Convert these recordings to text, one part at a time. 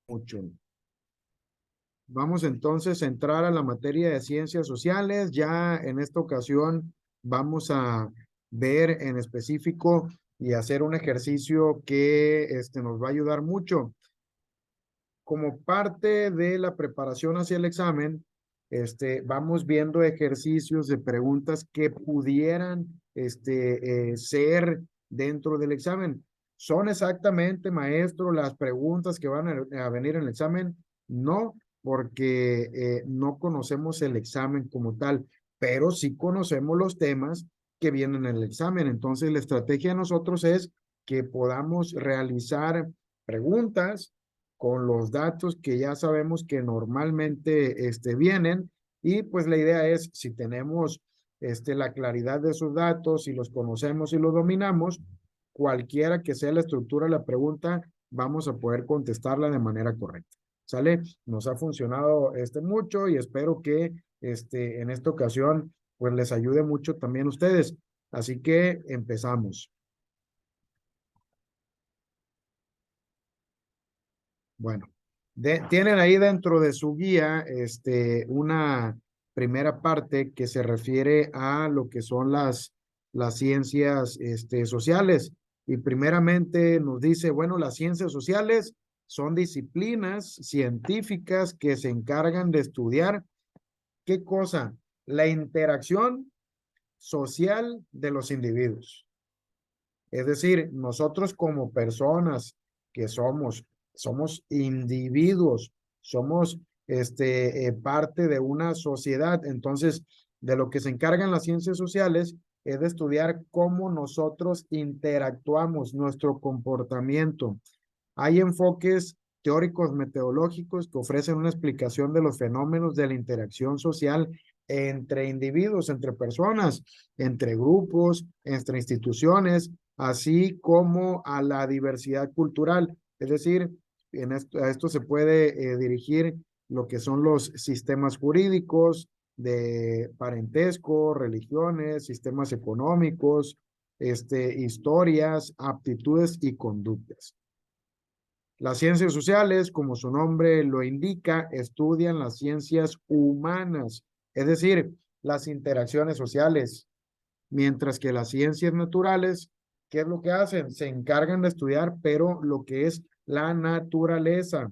mucho. Vamos entonces a entrar a la materia de ciencias sociales. Ya en esta ocasión vamos a ver en específico y hacer un ejercicio que nos va a ayudar mucho. Como parte de la preparación hacia el examen, vamos viendo ejercicios de preguntas que pudieran ser dentro del examen. ¿Son exactamente, maestro, las preguntas que van a venir en el examen? No, porque no conocemos el examen como tal, pero sí conocemos los temas que vienen en el examen. Entonces, la estrategia de nosotros es que podamos realizar preguntas con los datos que ya sabemos que normalmente vienen, y pues la idea es, si tenemos la claridad de esos datos, si los conocemos y los dominamos, cualquiera que sea la estructura de la pregunta, vamos a poder contestarla de manera correcta. ¿Sale? Nos ha funcionado mucho y espero que en esta ocasión pues les ayude mucho también a ustedes. Así que empezamos. Bueno, tienen ahí dentro de su guía una primera parte que se refiere a lo que son las ciencias sociales. Y primeramente nos dice, bueno, las ciencias sociales son disciplinas científicas que se encargan de estudiar, ¿qué cosa? La interacción social de los individuos. Es decir, nosotros como personas que somos individuos, somos parte de una sociedad. Entonces, de lo que se encargan las ciencias sociales es de estudiar cómo nosotros interactuamos, nuestro comportamiento. Hay enfoques teóricos metodológicos que ofrecen una explicación de los fenómenos de la interacción social entre individuos, entre personas, entre grupos, entre instituciones, así como a la diversidad cultural. Es decir, a esto se puede dirigir lo que son los sistemas jurídicos de parentesco, religiones, sistemas económicos, historias, aptitudes y conductas. Las ciencias sociales, como su nombre lo indica, estudian las ciencias humanas, es decir, las interacciones sociales, mientras que las ciencias naturales, ¿qué es lo que hacen? Se encargan de estudiar, pero lo que es la naturaleza.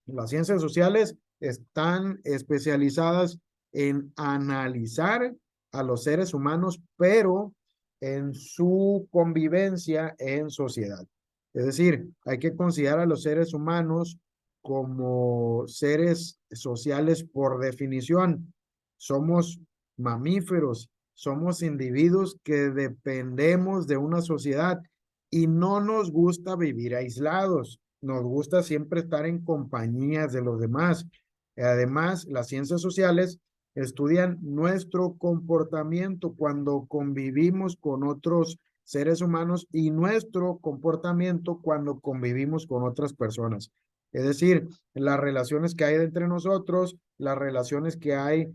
Las ciencias sociales están especializadas en analizar a los seres humanos, pero en su convivencia en sociedad. Es decir, hay que considerar a los seres humanos como seres sociales por definición. Somos mamíferos, somos individuos que dependemos de una sociedad y no nos gusta vivir aislados. Nos gusta siempre estar en compañías de los demás. Además, las ciencias sociales estudian nuestro comportamiento cuando convivimos con otros seres humanos y nuestro comportamiento cuando convivimos con otras personas. Es decir, las relaciones que hay entre nosotros, las relaciones que hay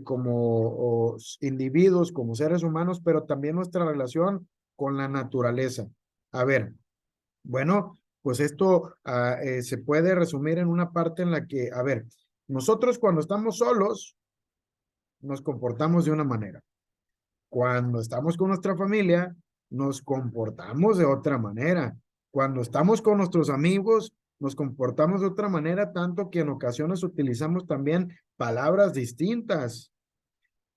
como individuos, como seres humanos, pero también nuestra relación con la naturaleza. A ver, bueno, pues esto se puede resumir en una parte en la que, a ver, nosotros cuando estamos solos nos comportamos de una manera. Cuando estamos con nuestra familia, nos comportamos de otra manera. Cuando estamos con nuestros amigos, nos comportamos de otra manera, tanto que en ocasiones utilizamos también palabras distintas,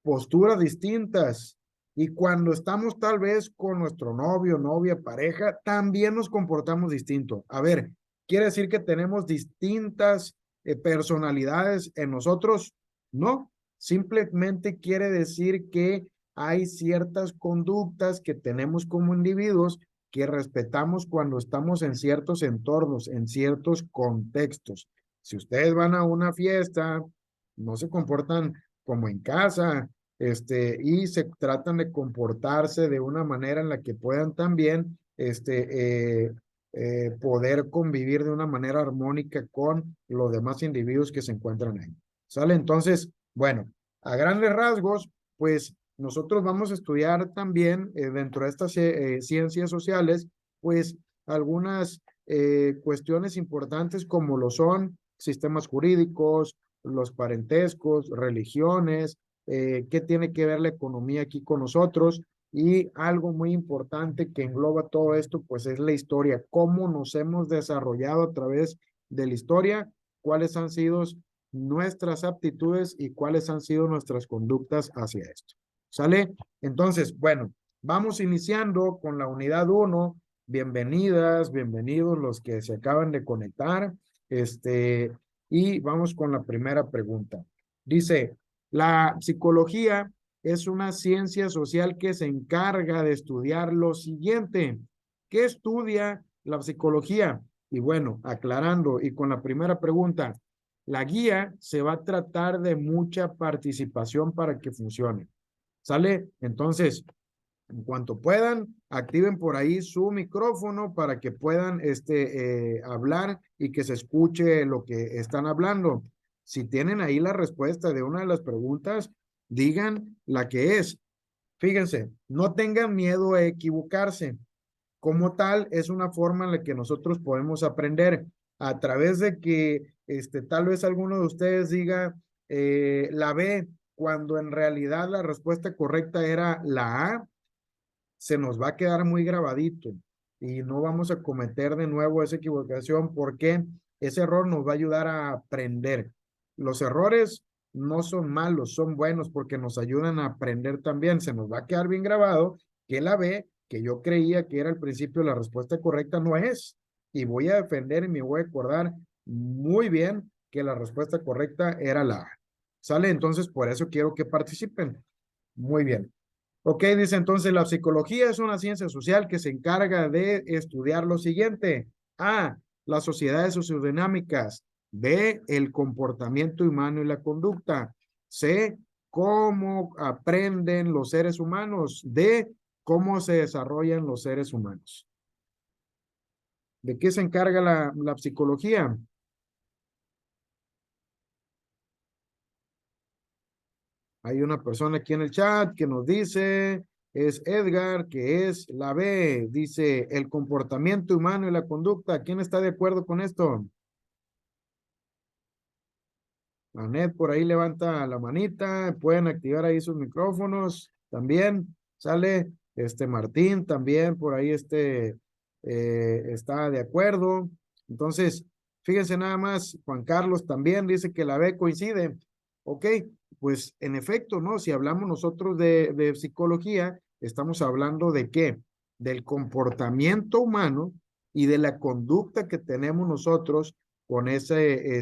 posturas distintas. Y cuando estamos tal vez con nuestro novio, novia, pareja, también nos comportamos distinto. A ver, ¿quiere decir que tenemos distintas personalidades en nosotros? No, simplemente quiere decir que hay ciertas conductas que tenemos como individuos que respetamos cuando estamos en ciertos entornos, en ciertos contextos. Si ustedes van a una fiesta, no se comportan como en casa, y se tratan de comportarse de una manera en la que puedan también poder convivir de una manera armónica con los demás individuos que se encuentran ahí. ¿Sale? Entonces, bueno, a grandes rasgos, pues nosotros vamos a estudiar también dentro de estas ciencias sociales, pues algunas cuestiones importantes como lo son sistemas jurídicos, los parentescos, religiones, qué tiene que ver la economía aquí con nosotros. Y algo muy importante que engloba todo esto, pues es la historia, cómo nos hemos desarrollado a través de la historia, cuáles han sido nuestras aptitudes y cuáles han sido nuestras conductas hacia esto. ¿Sale? Entonces, bueno, vamos iniciando con la unidad 1. Bienvenidas, bienvenidos los que se acaban de conectar. Y vamos con la primera pregunta. Dice, la psicología es una ciencia social que se encarga de estudiar lo siguiente. ¿Qué estudia la psicología? Y bueno, aclarando y con la primera pregunta, la guía se va a tratar de mucha participación para que funcione. ¿Sale? Entonces, en cuanto puedan, activen por ahí su micrófono para que puedan hablar y que se escuche lo que están hablando. Si tienen ahí la respuesta de una de las preguntas, digan la que es. Fíjense, no tengan miedo a equivocarse. Como tal, es una forma en la que nosotros podemos aprender a través de que tal vez alguno de ustedes diga la B, cuando en realidad la respuesta correcta era la A, se nos va a quedar muy grabadito y no vamos a cometer de nuevo esa equivocación porque ese error nos va a ayudar a aprender. Los errores no son malos, son buenos porque nos ayudan a aprender también. Se nos va a quedar bien grabado que la B, que yo creía que era al principio la respuesta correcta, no es. Y voy a defender y me voy a acordar muy bien que la respuesta correcta era la A. ¿Sale? Entonces, por eso quiero que participen. Muy bien. Ok, dice entonces, la psicología es una ciencia social que se encarga de estudiar lo siguiente. A, las sociedades sociodinámicas. B, el comportamiento humano y la conducta. C, cómo aprenden los seres humanos. D, cómo se desarrollan los seres humanos. ¿De qué se encarga la psicología? Hay una persona aquí en el chat que nos dice, es Edgar, que es la B, dice el comportamiento humano y la conducta. ¿Quién está de acuerdo con esto? Anet por ahí levanta la manita, pueden activar ahí sus micrófonos también. Sale Martín también por ahí está de acuerdo. Entonces, fíjense nada más, Juan Carlos también dice que la B coincide. Ok, pues en efecto, ¿no? Si hablamos nosotros de psicología, estamos hablando de qué? Del comportamiento humano y de la conducta que tenemos nosotros con ese,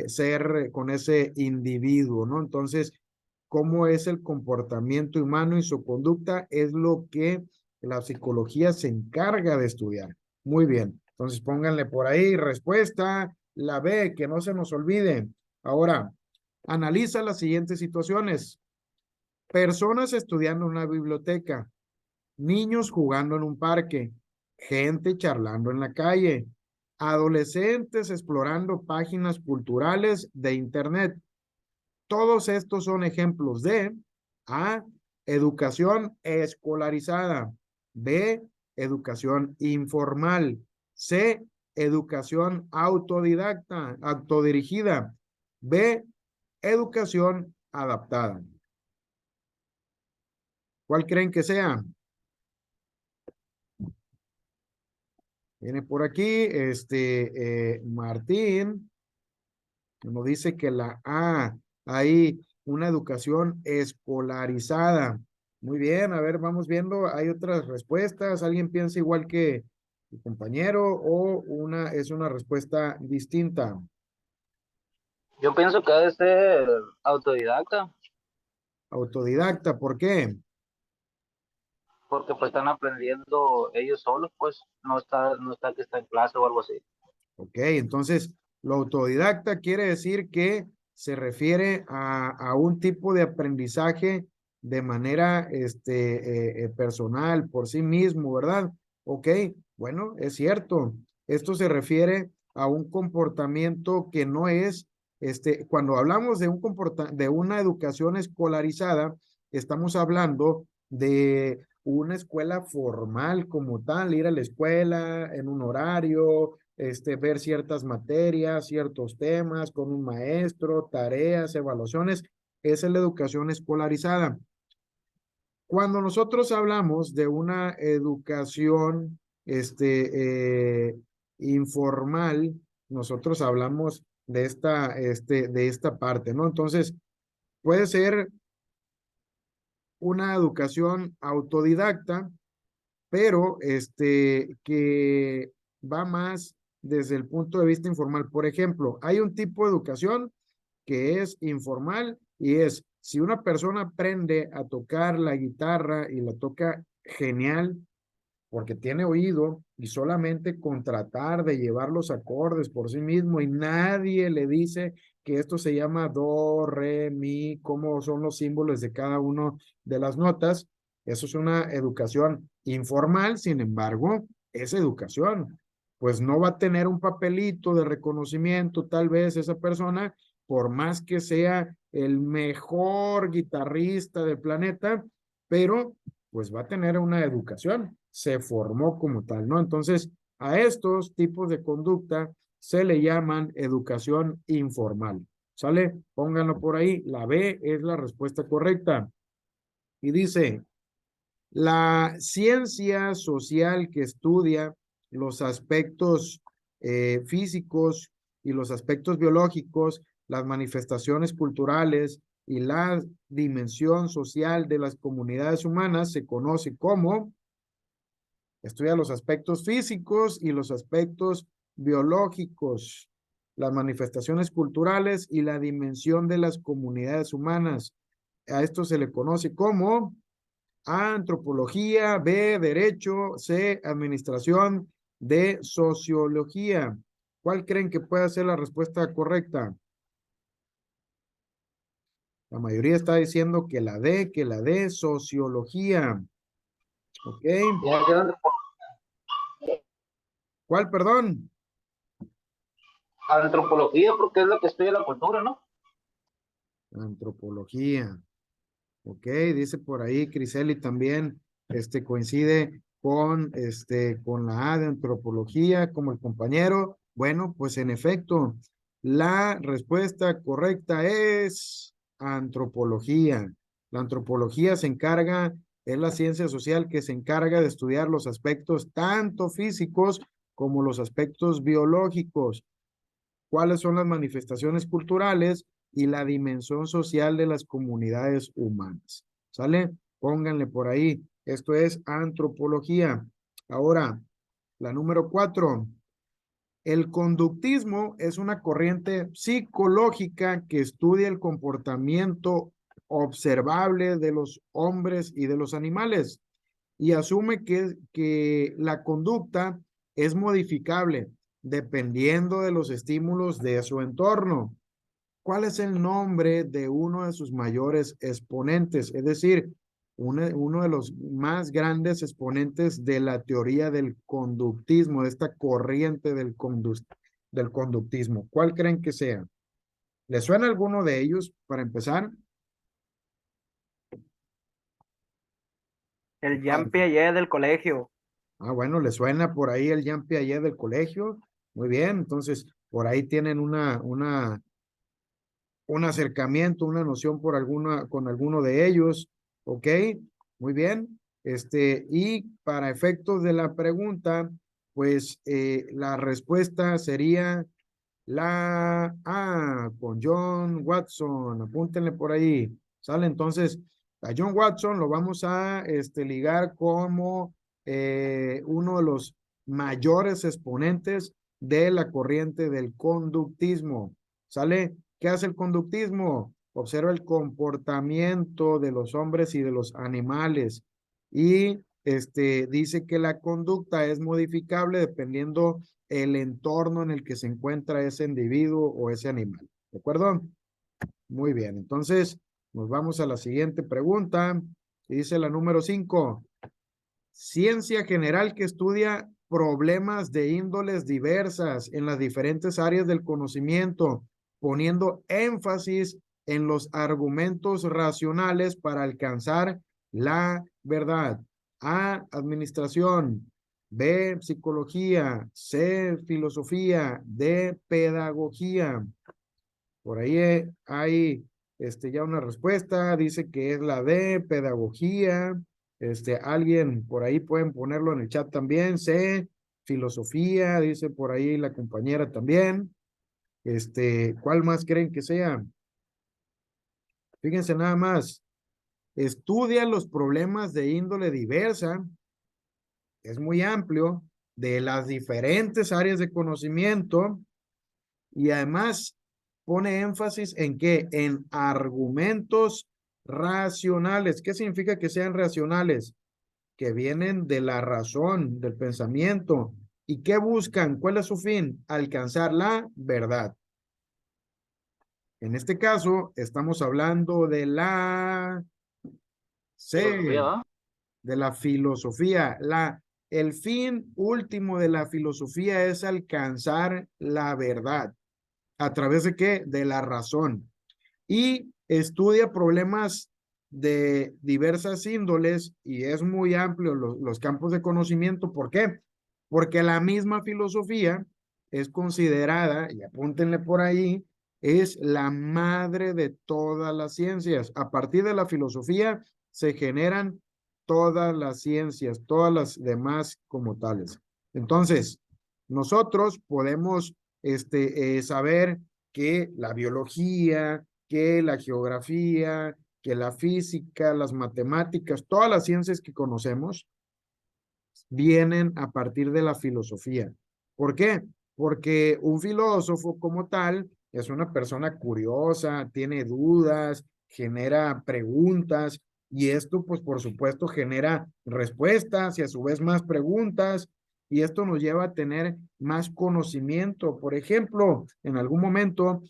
ser con ese individuo, ¿no? Entonces, cómo es el comportamiento humano y su conducta es lo que la psicología se encarga de estudiar. Muy bien, entonces pónganle por ahí respuesta, la B, que no se nos olvide. Ahora, analiza las siguientes situaciones. Personas estudiando en una biblioteca, niños jugando en un parque, gente charlando en la calle, adolescentes explorando páginas culturales de Internet. Todos estos son ejemplos de A, educación escolarizada, B, educación informal, C, educación autodidacta, autodirigida, B, educación adaptada. ¿Cuál creen que sea? Viene por aquí, Martín, nos dice que la A, hay una educación escolarizada. Muy bien, a ver, vamos viendo, hay otras respuestas. ¿Alguien piensa igual que el compañero o es una respuesta distinta? Yo pienso que debe ser autodidacta, Autodidacta, ¿por qué? porque pues están aprendiendo ellos solos, pues no está que está en clase o algo así. Ok, entonces lo autodidacta quiere decir que se refiere a un tipo de aprendizaje de manera personal, por sí mismo, ¿verdad? Ok, bueno, es cierto. Esto se refiere a un comportamiento que no es, cuando hablamos de de una educación escolarizada, estamos hablando de una escuela formal como tal, ir a la escuela en un horario, ver ciertas materias, ciertos temas con un maestro, tareas, evaluaciones. Esa es la educación escolarizada. Cuando nosotros hablamos de una educación informal, nosotros hablamos de esta parte, ¿no? Entonces, puede ser una educación autodidacta, pero que va más desde el punto de vista informal. Por ejemplo, hay un tipo de educación que es informal y es, si una persona aprende a tocar la guitarra y la toca genial, porque tiene oído y solamente con tratar de llevar los acordes por sí mismo y nadie le dice que esto se llama do, re, mi, cómo son los símbolos de cada una de las notas. Eso es una educación informal, sin embargo, es educación. Pues no va a tener un papelito de reconocimiento tal vez esa persona, por más que sea el mejor guitarrista del planeta, pero pues va a tener una educación, se formó como tal, ¿no? Entonces, a estos tipos de conducta se le llaman educación informal. ¿Sale? Pónganlo por ahí. La B es la respuesta correcta. Y dice, la ciencia social que estudia los aspectos físicos y los aspectos biológicos, las manifestaciones culturales y la dimensión social de las comunidades humanas se conoce como, estudia los aspectos físicos y los aspectos biológicos, las manifestaciones culturales y la dimensión de las comunidades humanas. A esto se le conoce como A, antropología; B, derecho; C, administración; D, sociología. ¿Cuál creen que pueda ser la respuesta correcta? La mayoría está diciendo que la D, sociología. ¿Ok? Ya quedan ¿Cuál, perdón? antropología porque es lo que estudia la cultura, ¿no? Antropología. Ok, dice por ahí Criseli también, coincide con la A de antropología como el compañero. Bueno, pues en efecto, la respuesta correcta es antropología. La antropología se encarga, es la ciencia social que se encarga de estudiar los aspectos tanto físicos como los aspectos biológicos, cuáles son las manifestaciones culturales y la dimensión social de las comunidades humanas. ¿Sale? Pónganle por ahí. Esto es antropología. Ahora, la número 4. El conductismo es una corriente psicológica que estudia el comportamiento observable de los hombres y de los animales y asume que la conducta es modificable dependiendo de los estímulos de su entorno. ¿Cuál es el nombre de uno de sus mayores exponentes? Es decir, uno de los más grandes exponentes de la teoría del conductismo, de esta corriente del conductismo. ¿Cuál creen que sea? ¿Le suena alguno de ellos para empezar? El Jean Piaget del colegio. Ah, bueno, le suena por ahí el Jean Piaget del colegio. Muy bien, entonces por ahí tienen un acercamiento, una noción con alguno de ellos. ¿Ok? Muy bien. Y para efectos de la pregunta, pues la respuesta sería la A, con John Watson. Apúntenle por ahí. ¿Sale? Entonces, a John Watson lo vamos a ligar como uno de los mayores exponentes de la corriente del conductismo. ¿Sale? ¿Qué hace el conductismo? Observa el comportamiento de los hombres y de los animales y dice que la conducta es modificable dependiendo el entorno en el que se encuentra ese individuo o ese animal. ¿De acuerdo? Muy bien. Entonces, nos vamos a la siguiente pregunta. Dice la número 5. Ciencia general que estudia problemas de índoles diversas en las diferentes áreas del conocimiento, poniendo énfasis en los argumentos racionales para alcanzar la verdad. A, administración, B, psicología, C, filosofía, D, pedagogía. Por ahí hay ya una respuesta, dice que es la D, pedagogía. Alguien por ahí pueden ponerlo en el chat también, C, filosofía, dice por ahí la compañera también. ¿Cuál más creen que sea? Fíjense nada más. Estudia los problemas de índole diversa, es muy amplio, de las diferentes áreas de conocimiento y además pone énfasis en qué, en argumentos racionales. ¿Qué significa que sean racionales? Que vienen de la razón, del pensamiento. ¿Y qué buscan? ¿Cuál es su fin? Alcanzar la verdad. En este caso, estamos hablando de la Filosofía, C, ¿va? de la filosofía. El fin último de la filosofía es alcanzar la verdad. ¿A través de qué? De la razón. Y estudia problemas de diversas índoles y es muy amplio los campos de conocimiento. ¿Por qué? Porque la misma filosofía es considerada, y apúntenle por ahí, es la madre de todas las ciencias. A partir de la filosofía se generan todas las ciencias, todas las demás como tales. Entonces, nosotros podemos saber que la biología, que la geografía, que la física, las matemáticas, todas las ciencias que conocemos vienen a partir de la filosofía. ¿Por qué? Porque un filósofo como tal es una persona curiosa, tiene dudas, genera preguntas y esto pues por supuesto genera respuestas y a su vez más preguntas y esto nos lleva a tener más conocimiento. Por ejemplo, en algún momento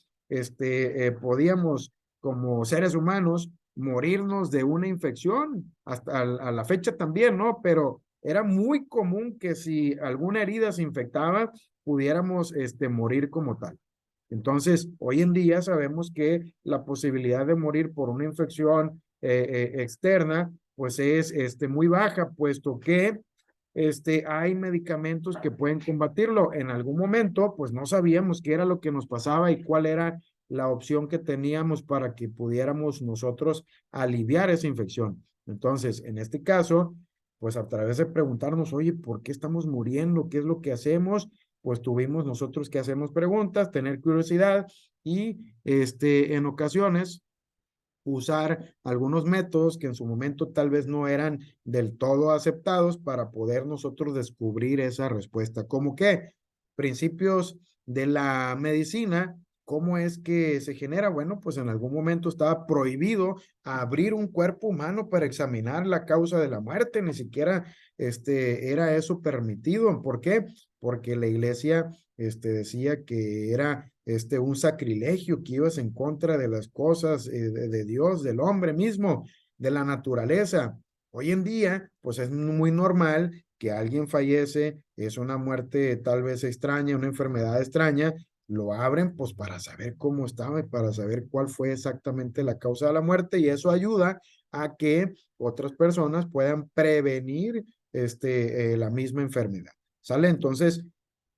podíamos como seres humanos morirnos de una infección, hasta a la fecha también, ¿no? Pero era muy común que si alguna herida se infectaba, pudiéramos morir como tal. Entonces, hoy en día sabemos que la posibilidad de morir por una infección externa, pues es muy baja, puesto que hay medicamentos que pueden combatirlo. En algún momento, pues no sabíamos qué era lo que nos pasaba y cuál era la opción que teníamos para que pudiéramos nosotros aliviar esa infección. Entonces, en este caso, pues a través de preguntarnos, oye, ¿por qué estamos muriendo? ¿Qué es lo que hacemos? Pues tuvimos nosotros que hacernos preguntas, tener curiosidad y en ocasiones usar algunos métodos que en su momento tal vez no eran del todo aceptados para poder nosotros descubrir esa respuesta. ¿Cómo qué? Principios de la medicina. ¿Cómo es que se genera? Bueno, pues en algún momento estaba prohibido abrir un cuerpo humano para examinar la causa de la muerte, ni siquiera era eso permitido. ¿Por qué? Porque la iglesia decía que era un sacrilegio, que ibas en contra de las cosas de Dios, del hombre mismo, de la naturaleza. Hoy en día, pues es muy normal que alguien fallece, es una muerte tal vez extraña, una enfermedad extraña, lo abren pues para saber cómo estaba y para saber cuál fue exactamente la causa de la muerte y eso ayuda a que otras personas puedan prevenir la misma enfermedad. ¿Sale? Entonces,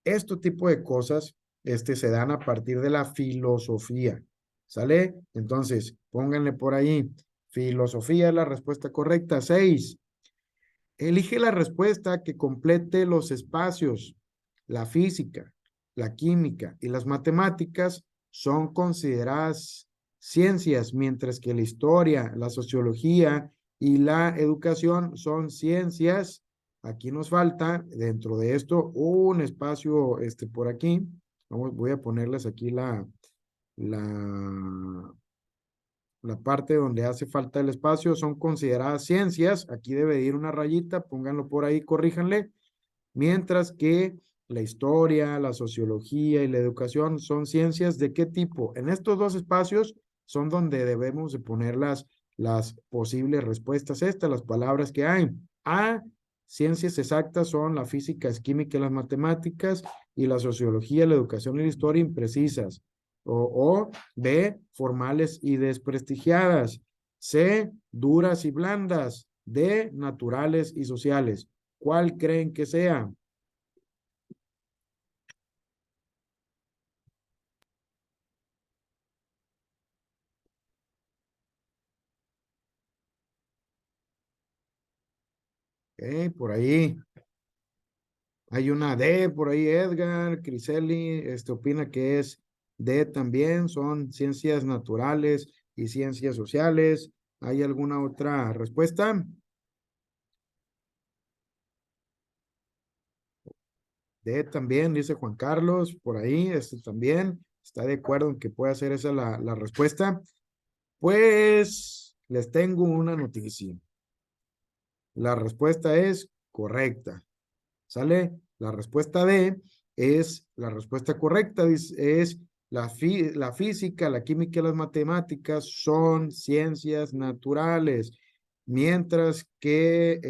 este tipo de cosas se dan a partir de la filosofía. ¿Sale? Entonces, pónganle por ahí. Filosofía es la respuesta correcta. 6. Elige la respuesta que complete los espacios. La física, la química y las matemáticas son consideradas ciencias, mientras que la historia, la sociología y la educación son ciencias. Aquí nos falta dentro de esto un espacio por aquí. Voy a ponerles aquí la, la parte donde hace falta el espacio. Son consideradas ciencias. Aquí debe ir una rayita, pónganlo por ahí, corríjanle. Mientras que la historia, la sociología y la educación son ciencias de qué tipo. En estos dos espacios son donde debemos de poner las posibles respuestas las palabras que hay. A, ciencias exactas son la física, la química y las matemáticas, y la sociología, la educación y la historia imprecisas. O B, formales y desprestigiadas. C, duras y blandas. D, naturales y sociales. ¿Cuál creen que sea? Por ahí. Hay una D por ahí, Edgar, Criseli, opina que es D también, son ciencias naturales y ciencias sociales. ¿Hay alguna otra respuesta? D también, dice Juan Carlos, por ahí, también está de acuerdo en que puede ser esa la respuesta. Pues les tengo una noticia. La respuesta es correcta. ¿Sale? La respuesta D es la respuesta correcta, es la física, la química y las matemáticas son ciencias naturales, mientras que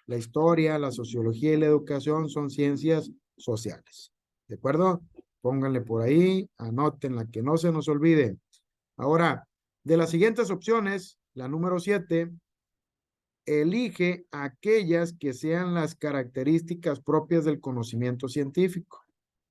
la historia, la sociología y la educación son ciencias sociales. ¿De acuerdo? Pónganle por ahí, anoten la que no se nos olvide. Ahora, de las siguientes opciones, la número 7, elige aquellas que sean las características propias del conocimiento científico.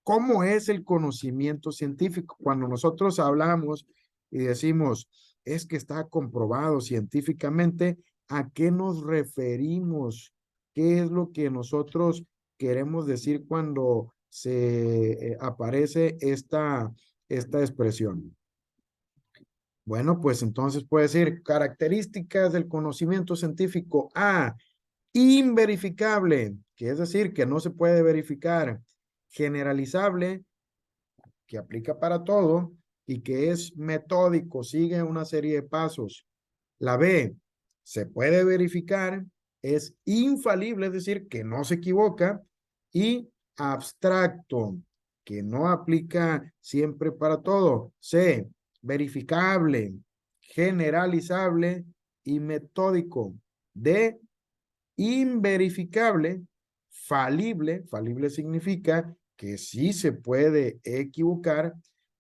¿Cómo es el conocimiento científico? Cuando nosotros hablamos y decimos, es que está comprobado científicamente, ¿a qué nos referimos? ¿Qué es lo que nosotros queremos decir cuando se aparece esta expresión? Bueno, pues entonces puede decir características del conocimiento científico. A, inverificable, que es decir, que no se puede verificar. Generalizable, que aplica para todo y que es metódico, sigue una serie de pasos. La B, se puede verificar, es infalible, es decir, que no se equivoca. Y abstracto, que no aplica siempre para todo. C, verificable, generalizable y metódico. D, inverificable, falible significa que sí se puede equivocar,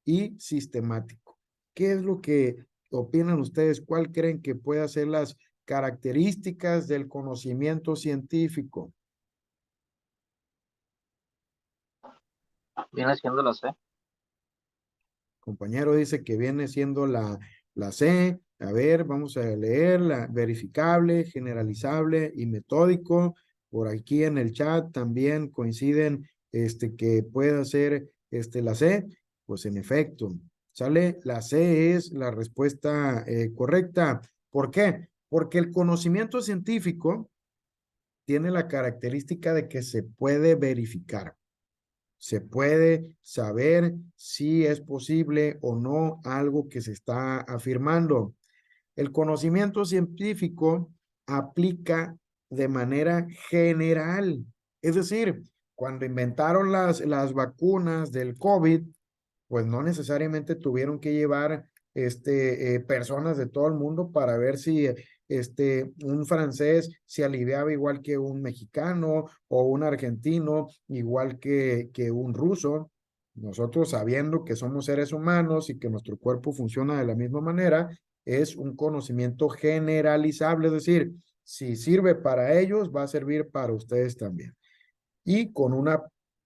y sistemático. ¿Qué es lo que opinan ustedes? ¿Cuál creen que pueda ser las características del conocimiento científico? Viene siendo la C. Compañero dice que viene siendo la C. A ver, vamos a leerla. Verificable, generalizable y metódico. Por aquí en el chat también coinciden que pueda ser la C. Pues en efecto, ¿sale? La C es la respuesta correcta. ¿Por qué? Porque el conocimiento científico tiene la característica de que se puede verificar. Se puede saber si es posible o no algo que se está afirmando. El conocimiento científico aplica de manera general. Es decir, cuando inventaron las vacunas del COVID, pues no necesariamente tuvieron que llevar personas de todo el mundo para ver si un francés se aliviaba igual que un mexicano o un argentino igual que un ruso. Nosotros, sabiendo que somos seres humanos y que nuestro cuerpo funciona de la misma manera, es un conocimiento generalizable, es decir, si sirve para ellos, va a servir para ustedes también. Y con una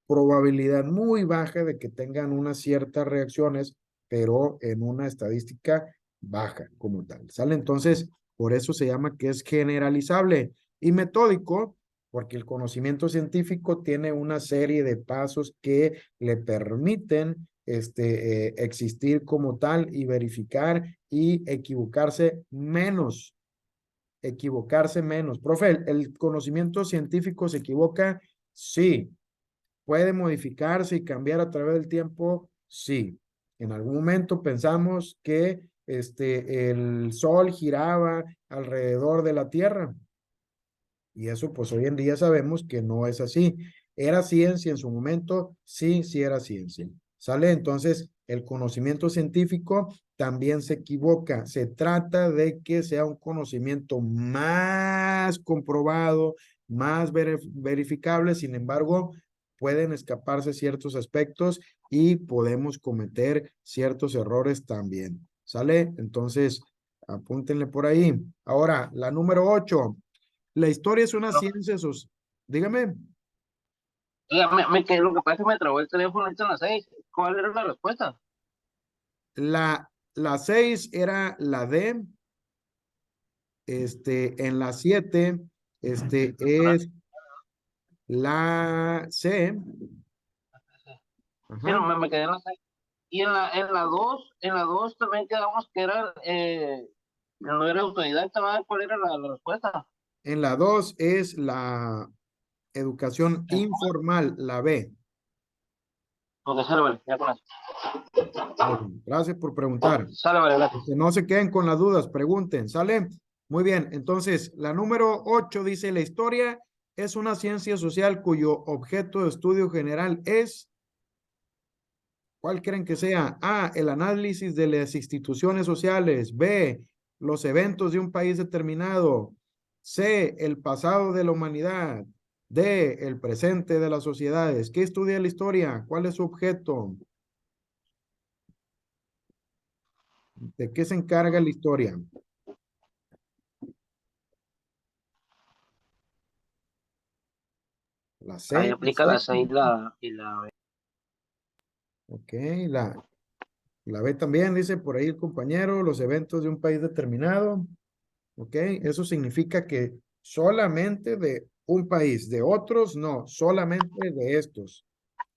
probabilidad muy baja de que tengan unas ciertas reacciones, pero en una estadística baja como tal. ¿Sale? Entonces, por eso se llama que es generalizable y metódico, porque el conocimiento científico tiene una serie de pasos que le permiten existir como tal y verificar y equivocarse menos. Equivocarse menos. Profe, ¿el conocimiento científico se equivoca? Sí. ¿Puede modificarse y cambiar a través del tiempo? Sí. En algún momento pensamos que el sol giraba alrededor de la Tierra, y eso pues hoy en día sabemos que no es así. ¿Era ciencia en su momento? Sí, sí era ciencia. ¿Sale? Entonces, el conocimiento científico también se equivoca. Se trata de que sea un conocimiento más comprobado, más verificable. Sin embargo, pueden escaparse ciertos aspectos y podemos cometer ciertos errores también. ¿Sale? Entonces, Apúntenle por ahí. Ahora, la número 8. La historia es una No, ciencia Dígame. oiga, lo que pasa es que me trabó el teléfono ahorita en las 6. ¿Cuál era la respuesta? La 6 era la D. En la 7, es la C. Sí, no, Ajá. me quedé en las 6. Y en la 2 también quedamos que era, no era autodidacta, ¿verdad? ¿Cuál era la respuesta? En la 2 es la educación informal, la B. Porque sale, vale, ya con eso. Muy bien. Gracias por preguntar. Sale, vale, gracias. Que no se queden con las dudas, pregunten, ¿sale? Muy bien, entonces la número 8 dice, la historia es una ciencia social cuyo objeto de estudio general es, ¿cuál creen que sea? A, el análisis de las instituciones sociales. B, los eventos de un país determinado. C, el pasado de la humanidad. D, el presente de las sociedades. ¿Qué estudia la historia? ¿Cuál es su objeto? ¿De qué se encarga la historia? La Ahí C, la aplica C. la 6 y la... Ok, la B también, dice por ahí el compañero, los eventos de un país determinado. Ok, eso significa que solamente de un país, de otros no, solamente de estos.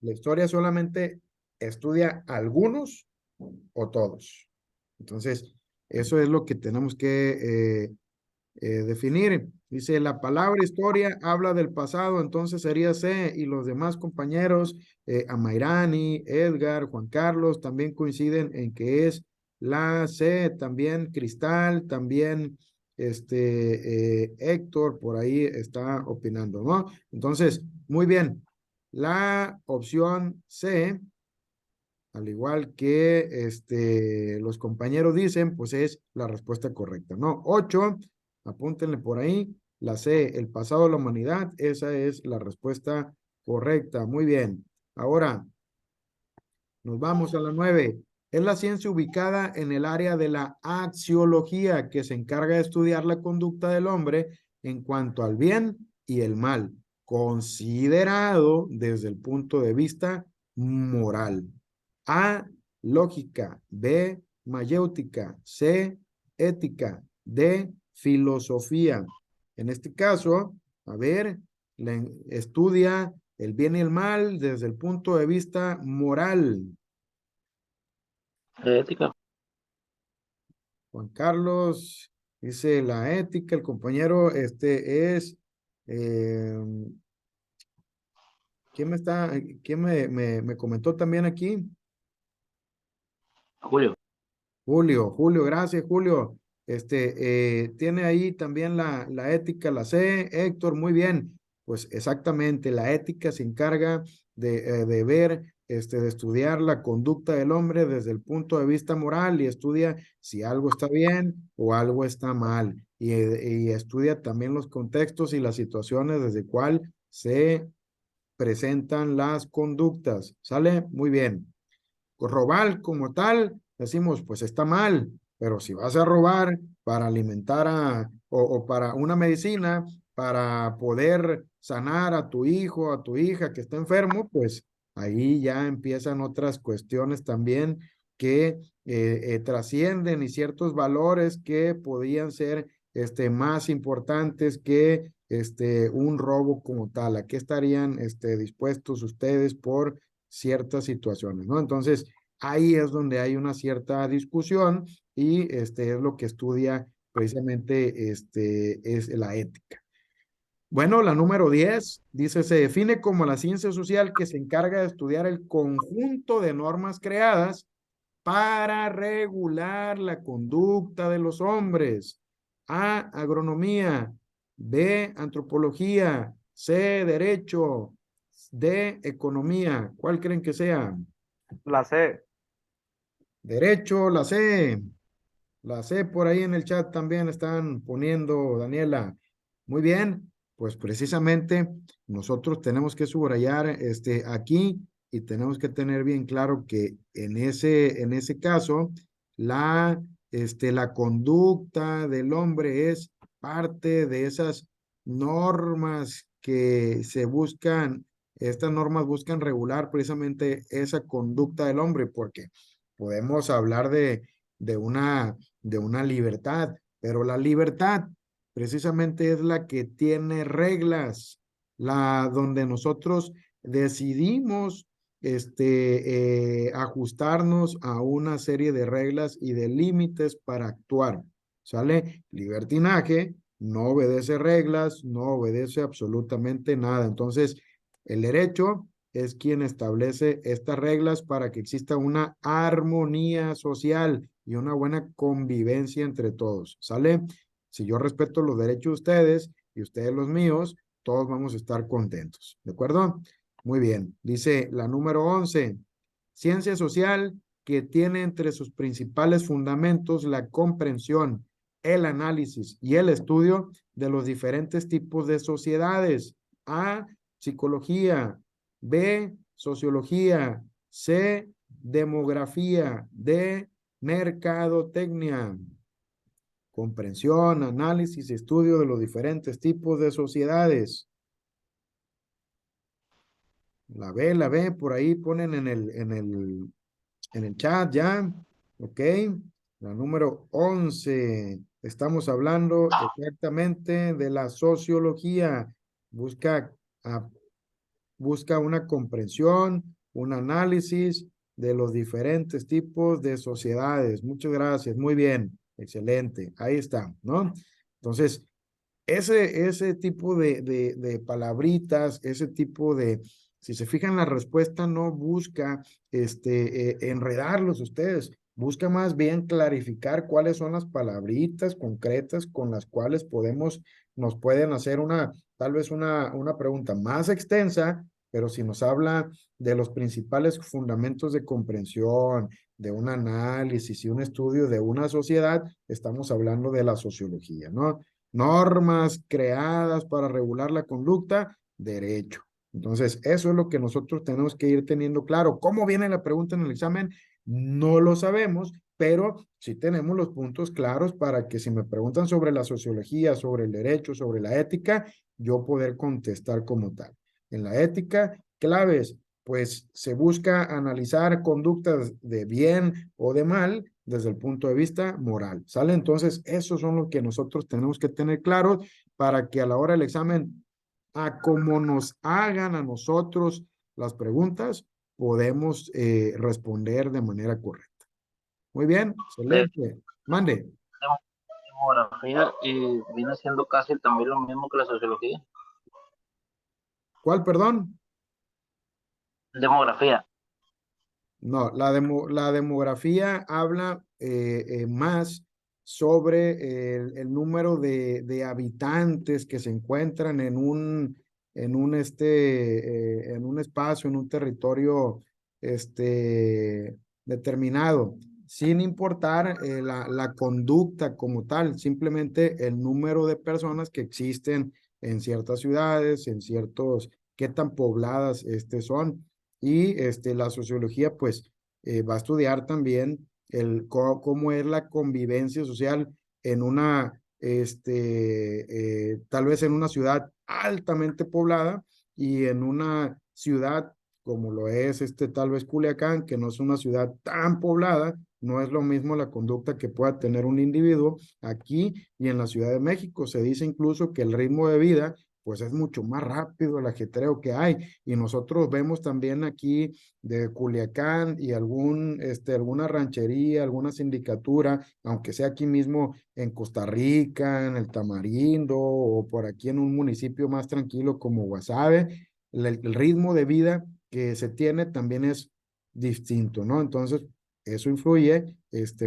La historia solamente estudia algunos o todos. Entonces, eso es lo que tenemos que definir. Dice, la palabra historia habla del pasado, entonces sería C, y los demás compañeros, Amairani, Edgar, Juan Carlos, también coinciden en que es la C, también Cristal, también Héctor, por ahí está opinando, ¿no? Entonces, muy bien, la opción C, al igual que los compañeros dicen, pues es la respuesta correcta, ¿no? 8, apúntenle por ahí, la C, el pasado de la humanidad, esa es la respuesta correcta, muy bien. Ahora, nos vamos a la 9. Es la ciencia ubicada en el área de la axiología que se encarga de estudiar la conducta del hombre en cuanto al bien y el mal, considerado desde el punto de vista moral. A, lógica. B, mayéutica. C, ética. D, filosofía. En este caso, a ver, estudia el bien y el mal desde el punto de vista moral. ética. Juan Carlos dice la ética, el compañero es, eh, ¿quién me comentó también aquí? Julio. Julio, gracias, Julio. Tiene ahí también la ética, la C. Héctor, muy bien. Pues exactamente, la ética se encarga de ver, de estudiar la conducta del hombre desde el punto de vista moral y estudia si algo está bien o algo está mal. Y estudia también los contextos y las situaciones desde cuál se presentan las conductas. ¿Sale? Muy bien. Robar como tal, decimos, pues está mal, pero si vas a robar para alimentar o para una medicina, para poder sanar a tu hijo, a tu hija que está enfermo, pues ahí ya empiezan otras cuestiones también que trascienden y ciertos valores que podían ser más importantes que un robo como tal. ¿A qué estarían dispuestos ustedes por ciertas situaciones, ¿no? Entonces, ahí es donde hay una cierta discusión y es lo que estudia precisamente es la ética. Bueno, la número 10 dice, se define como la ciencia social que se encarga de estudiar el conjunto de normas creadas para regular la conducta de los hombres. A, agronomía. B, antropología. C, derecho. D, economía. ¿Cuál creen que sea? La C. Derecho, la C. La C por ahí en el chat también están poniendo, Daniela. Muy bien, pues precisamente nosotros tenemos que subrayar aquí y tenemos que tener bien claro que en ese caso, la la conducta del hombre es parte de esas normas que se buscan, estas normas buscan regular precisamente esa conducta del hombre, porque podemos hablar de una libertad, pero la libertad precisamente es la que tiene reglas, la donde nosotros decidimos ajustarnos a una serie de reglas y de límites para actuar. ¿Sale? Libertinaje no obedece reglas, no obedece absolutamente nada. Entonces, el derecho es quien establece estas reglas para que exista una armonía social y una buena convivencia entre todos. ¿Sale? Si yo respeto los derechos de ustedes y ustedes los míos, todos vamos a estar contentos. ¿De acuerdo? Muy bien. Dice la número 11. Ciencia social que tiene entre sus principales fundamentos la comprensión, el análisis y el estudio de los diferentes tipos de sociedades. A, psicología. B, sociología. C, demografía. D, mercadotecnia. Comprensión, análisis y estudio de los diferentes tipos de sociedades. La B, por ahí ponen en el chat ya, ok. La número 11, estamos hablando exactamente de la sociología. Busca, ah, busca una comprensión, un análisis de los diferentes tipos de sociedades. Muchas gracias, muy bien, excelente, ahí está, ¿no? Entonces, ese tipo de palabritas, ese tipo de, si se fijan, la respuesta no busca enredarlos ustedes, busca más bien clarificar cuáles son las palabritas concretas con las cuales nos pueden hacer tal vez una pregunta más extensa, pero si nos habla de los principales fundamentos de comprensión, de un análisis y un estudio de una sociedad, estamos hablando de la sociología, ¿no? Normas creadas para regular la conducta, derecho. Entonces, eso es lo que nosotros tenemos que ir teniendo claro. ¿Cómo viene la pregunta en el examen? No lo sabemos, pero sí tenemos los puntos claros para que si me preguntan sobre la sociología, sobre el derecho, sobre la ética, yo poder contestar como tal. En la ética, claves, pues se busca analizar conductas de bien o de mal desde el punto de vista moral. ¿Sale? Entonces, esos son los que nosotros tenemos que tener claros para que a la hora del examen, a como nos hagan a nosotros las preguntas, podemos responder de manera correcta. Muy bien, excelente. Mande. Demografía viene siendo casi también lo mismo que la sociología. ¿Cuál, perdón? Demografía. No, la demografía habla más sobre el número de habitantes que se encuentran en un espacio, en un territorio determinado, sin importar la conducta como tal, simplemente el número de personas que existen en ciertas ciudades, qué tan pobladas son. Y la sociología, pues, va a estudiar también cómo es la convivencia social en tal vez en una ciudad altamente poblada y en una ciudad como lo es tal vez Culiacán, que no es una ciudad tan poblada, no es lo mismo la conducta que pueda tener un individuo aquí y en la Ciudad de México. Se dice incluso que el ritmo de vida pues es mucho más rápido el ajetreo que hay. Y nosotros vemos también aquí de Culiacán y alguna ranchería, alguna sindicatura, aunque sea aquí mismo en Costa Rica, en el Tamarindo o por aquí en un municipio más tranquilo como Guasave, el ritmo de vida que se tiene también es distinto, ¿no? Entonces, eso influye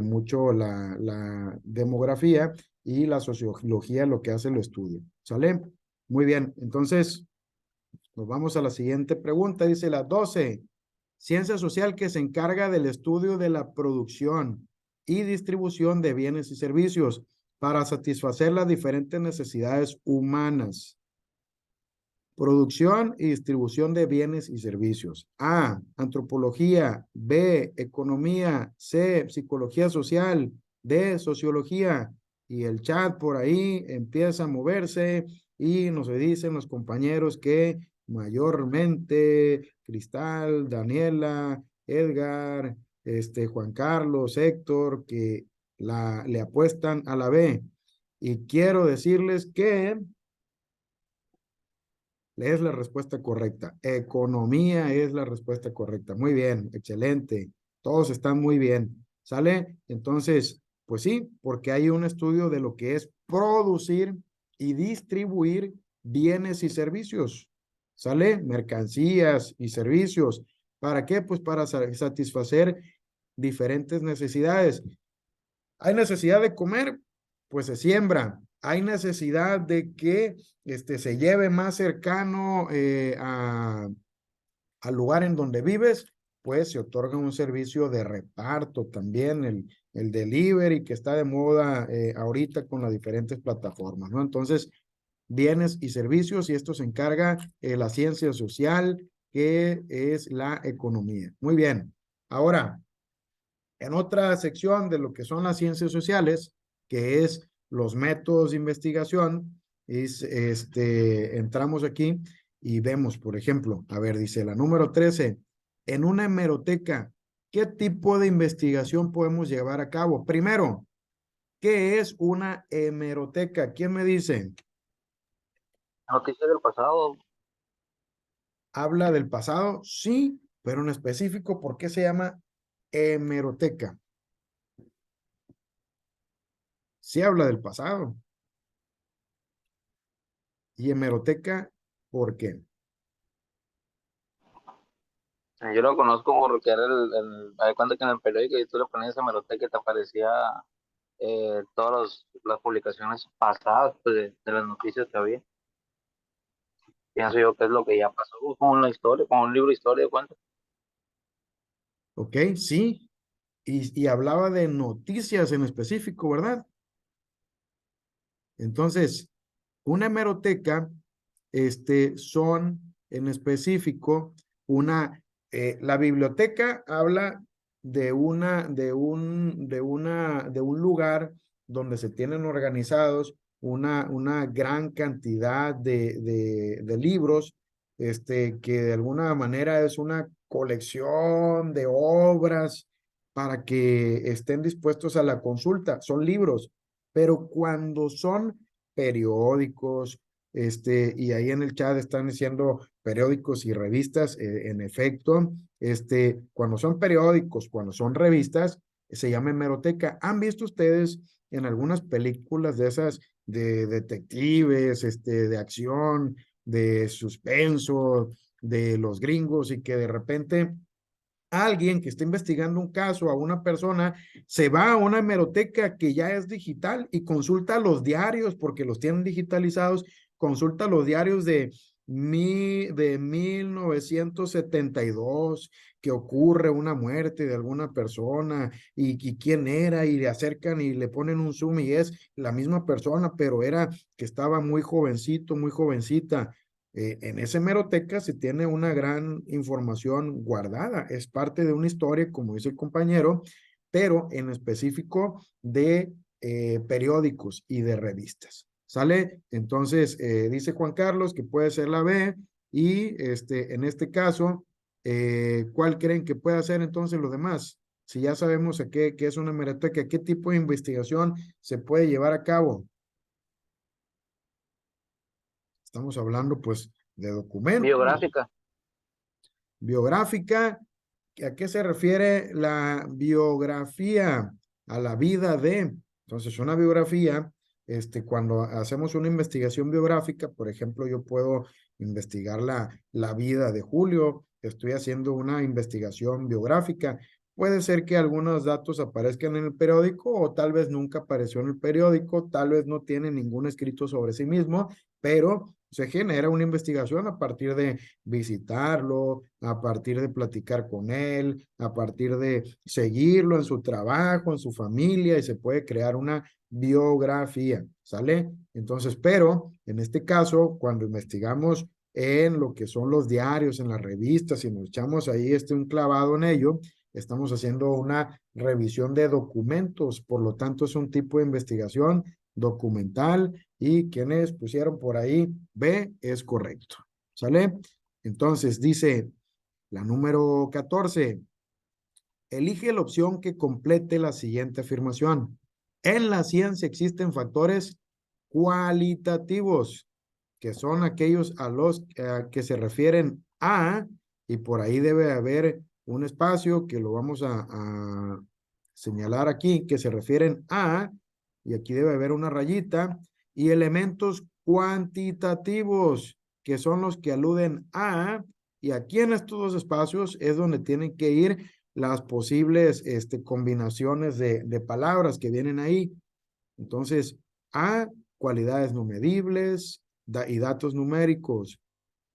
mucho la demografía y la sociología, lo que hace el estudio. ¿Sale? Muy bien, entonces nos vamos a la siguiente pregunta. Dice la 12. Ciencia social que se encarga del estudio de la producción y distribución de bienes y servicios para satisfacer las diferentes necesidades humanas. Producción y distribución de bienes y servicios. A, antropología. B, economía. C, psicología social. de sociología. Y el chat por ahí empieza a moverse y nos dicen los compañeros que mayormente Cristal, Daniela, Edgar, Juan Carlos, Héctor, que le apuestan a la B. Y quiero decirles que es la respuesta correcta. Economía es la respuesta correcta. Muy bien, excelente. Todos están muy bien. ¿Sale? Entonces, pues sí, porque hay un estudio de lo que es producir y distribuir bienes y servicios. ¿Sale? Mercancías y servicios. ¿Para qué? Pues para satisfacer diferentes necesidades. Hay necesidad de comer, pues se siembra. Hay necesidad de que se lleve más cercano al lugar en donde vives, pues se otorga un servicio de reparto también, el delivery que está de moda ahorita con las diferentes plataformas, ¿no? Entonces, bienes y servicios, y esto se encarga la ciencia social, que es la economía. Muy bien. Ahora, en otra sección de lo que son las ciencias sociales, que es los métodos de investigación, entramos aquí y vemos, por ejemplo, a ver, dice la número 13, en una hemeroteca, ¿qué tipo de investigación podemos llevar a cabo? Primero, ¿qué es una hemeroteca? ¿Quién me dice? Noticias del pasado. ¿Habla del pasado? Sí, pero en específico, ¿por qué se llama hemeroteca? Sí habla del pasado. Y hemeroteca, ¿por qué? Yo lo conozco porque era hay cuenta que en el periódico y tú le ponías a meroteca que te aparecía todas las publicaciones pasadas pues, de las noticias que había. Pienso yo que es lo que ya pasó, como una historia, como un libro de historia de cuentos. ¿Ok? Sí. Y hablaba de noticias en específico, ¿verdad? Entonces, una hemeroteca, son en específico la biblioteca habla de un lugar donde se tienen organizados una gran cantidad de libros, que de alguna manera es una colección de obras para que estén dispuestos a la consulta. Son libros, pero cuando son periódicos, y ahí en el chat están diciendo periódicos y revistas, en efecto, cuando son periódicos, cuando son revistas, se llama hemeroteca. ¿Han visto ustedes en algunas películas de esas de detectives, de acción, de suspenso, de los gringos, y que de repente alguien que está investigando un caso, a una persona, se va a una hemeroteca que ya es digital y consulta los diarios porque los tienen digitalizados, consulta los diarios de 1972, que ocurre una muerte de alguna persona y quién era, y le acercan y le ponen un zoom y es la misma persona, pero era que estaba muy jovencito, muy jovencita. En esa hemeroteca se tiene una gran información guardada, es parte de una historia, como dice el compañero, pero en específico de periódicos y de revistas. ¿Sale? Entonces, dice Juan Carlos que puede ser la B, y en este caso, ¿cuál creen que puede ser entonces los demás? Si ya sabemos qué es una hemeroteca, ¿qué tipo de investigación se puede llevar a cabo? Estamos hablando pues de documentos, Biográfica. biográfica. ¿A qué se refiere la biografía? A la vida de. Entonces, una biografía, cuando hacemos una investigación biográfica, por ejemplo, yo puedo investigar la vida de Julio, estoy haciendo una investigación biográfica. Puede ser que algunos datos aparezcan en el periódico, o tal vez nunca apareció en el periódico, tal vez no tiene ningún escrito sobre sí mismo, pero se genera una investigación a partir de visitarlo, a partir de platicar con él, a partir de seguirlo en su trabajo, en su familia, y se puede crear una biografía, ¿sale? Entonces, pero en este caso, cuando investigamos en lo que son los diarios, en las revistas, y nos echamos ahí un clavado en ello, estamos haciendo una revisión de documentos, por lo tanto es un tipo de investigación documental y quienes pusieron por ahí B es correcto. ¿Sale? Entonces dice la número 14. Elige la opción que complete la siguiente afirmación. En la ciencia existen factores cualitativos, que son aquellos a los que se refieren a, y por ahí debe haber un espacio que lo vamos a señalar aquí, que se refieren a, y aquí debe haber una rayita, y elementos cuantitativos, que son los que aluden a, y aquí en estos dos espacios es donde tienen que ir las posibles combinaciones de palabras que vienen ahí. Entonces, A, cualidades no medibles y datos numéricos.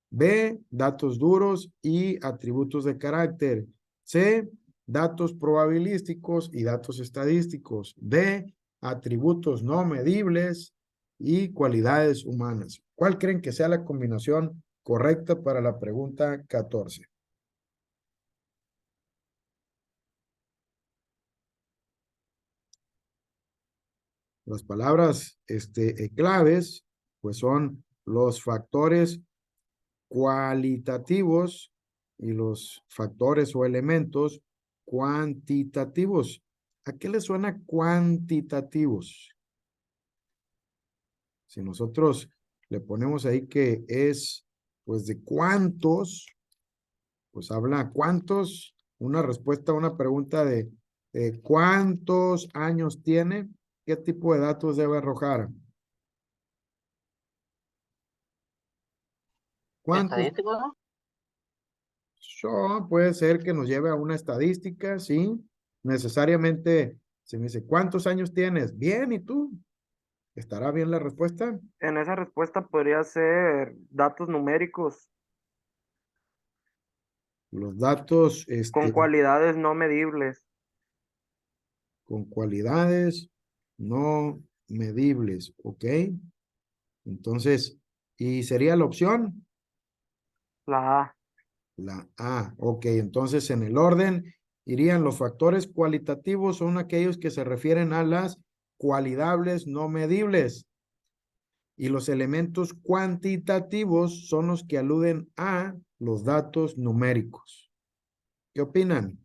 B, datos duros y atributos de carácter. C, datos probabilísticos y datos estadísticos. D, atributos no medibles y cualidades humanas. ¿Cuál creen que sea la combinación correcta para la pregunta 14? Las palabras claves, pues son los factores cualitativos y los factores o elementos cuantitativos. ¿A qué le suena cuantitativos? Si nosotros le ponemos ahí que es, pues de cuántos, pues habla cuántos, una respuesta a una pregunta de cuántos años tiene, ¿qué tipo de datos debe arrojar? ¿Cuántos? Estadísticos, ¿no? Puede ser que nos lleve a una estadística, sí. Necesariamente se me dice, ¿cuántos años tienes? Bien, ¿y tú? ¿Estará bien la respuesta? En esa respuesta podría ser datos numéricos Los datos, con cualidades no medibles. con cualidades no medibles, ¿ok? Entonces, ¿y sería la opción? La A. La A, ok. Entonces, en el orden irían los factores cualitativos, son aquellos que se refieren a las cualidades no medibles. Y los elementos cuantitativos son los que aluden a los datos numéricos. ¿Qué opinan?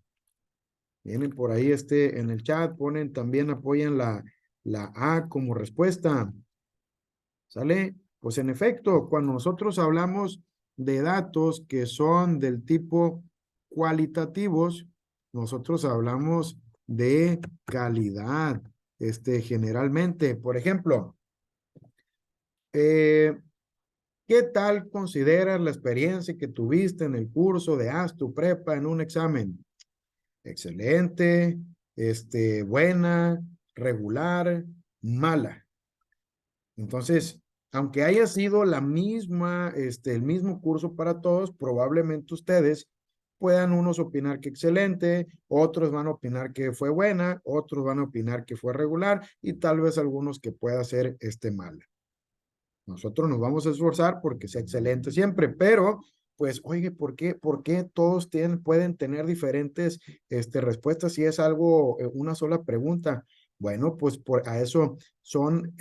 Vienen por ahí en el chat, ponen también, apoyan la A como respuesta. ¿Sale? Pues en efecto, cuando nosotros hablamos de datos que son del tipo cualitativos, nosotros hablamos de calidad, generalmente. Por ejemplo, ¿qué tal consideras la experiencia que tuviste en el curso de Haz tu Prepa en un examen? Excelente, buena, regular, mala. Entonces, aunque haya sido la misma, el mismo curso para todos, probablemente ustedes puedan unos opinar que excelente, otros van a opinar que fue buena, otros van a opinar que fue regular y tal vez algunos que pueda ser mala. Nosotros nos vamos a esforzar porque sea excelente siempre, pero pues, oye, por qué todos pueden tener diferentes respuestas si es algo, una sola pregunta? Bueno, pues a eso son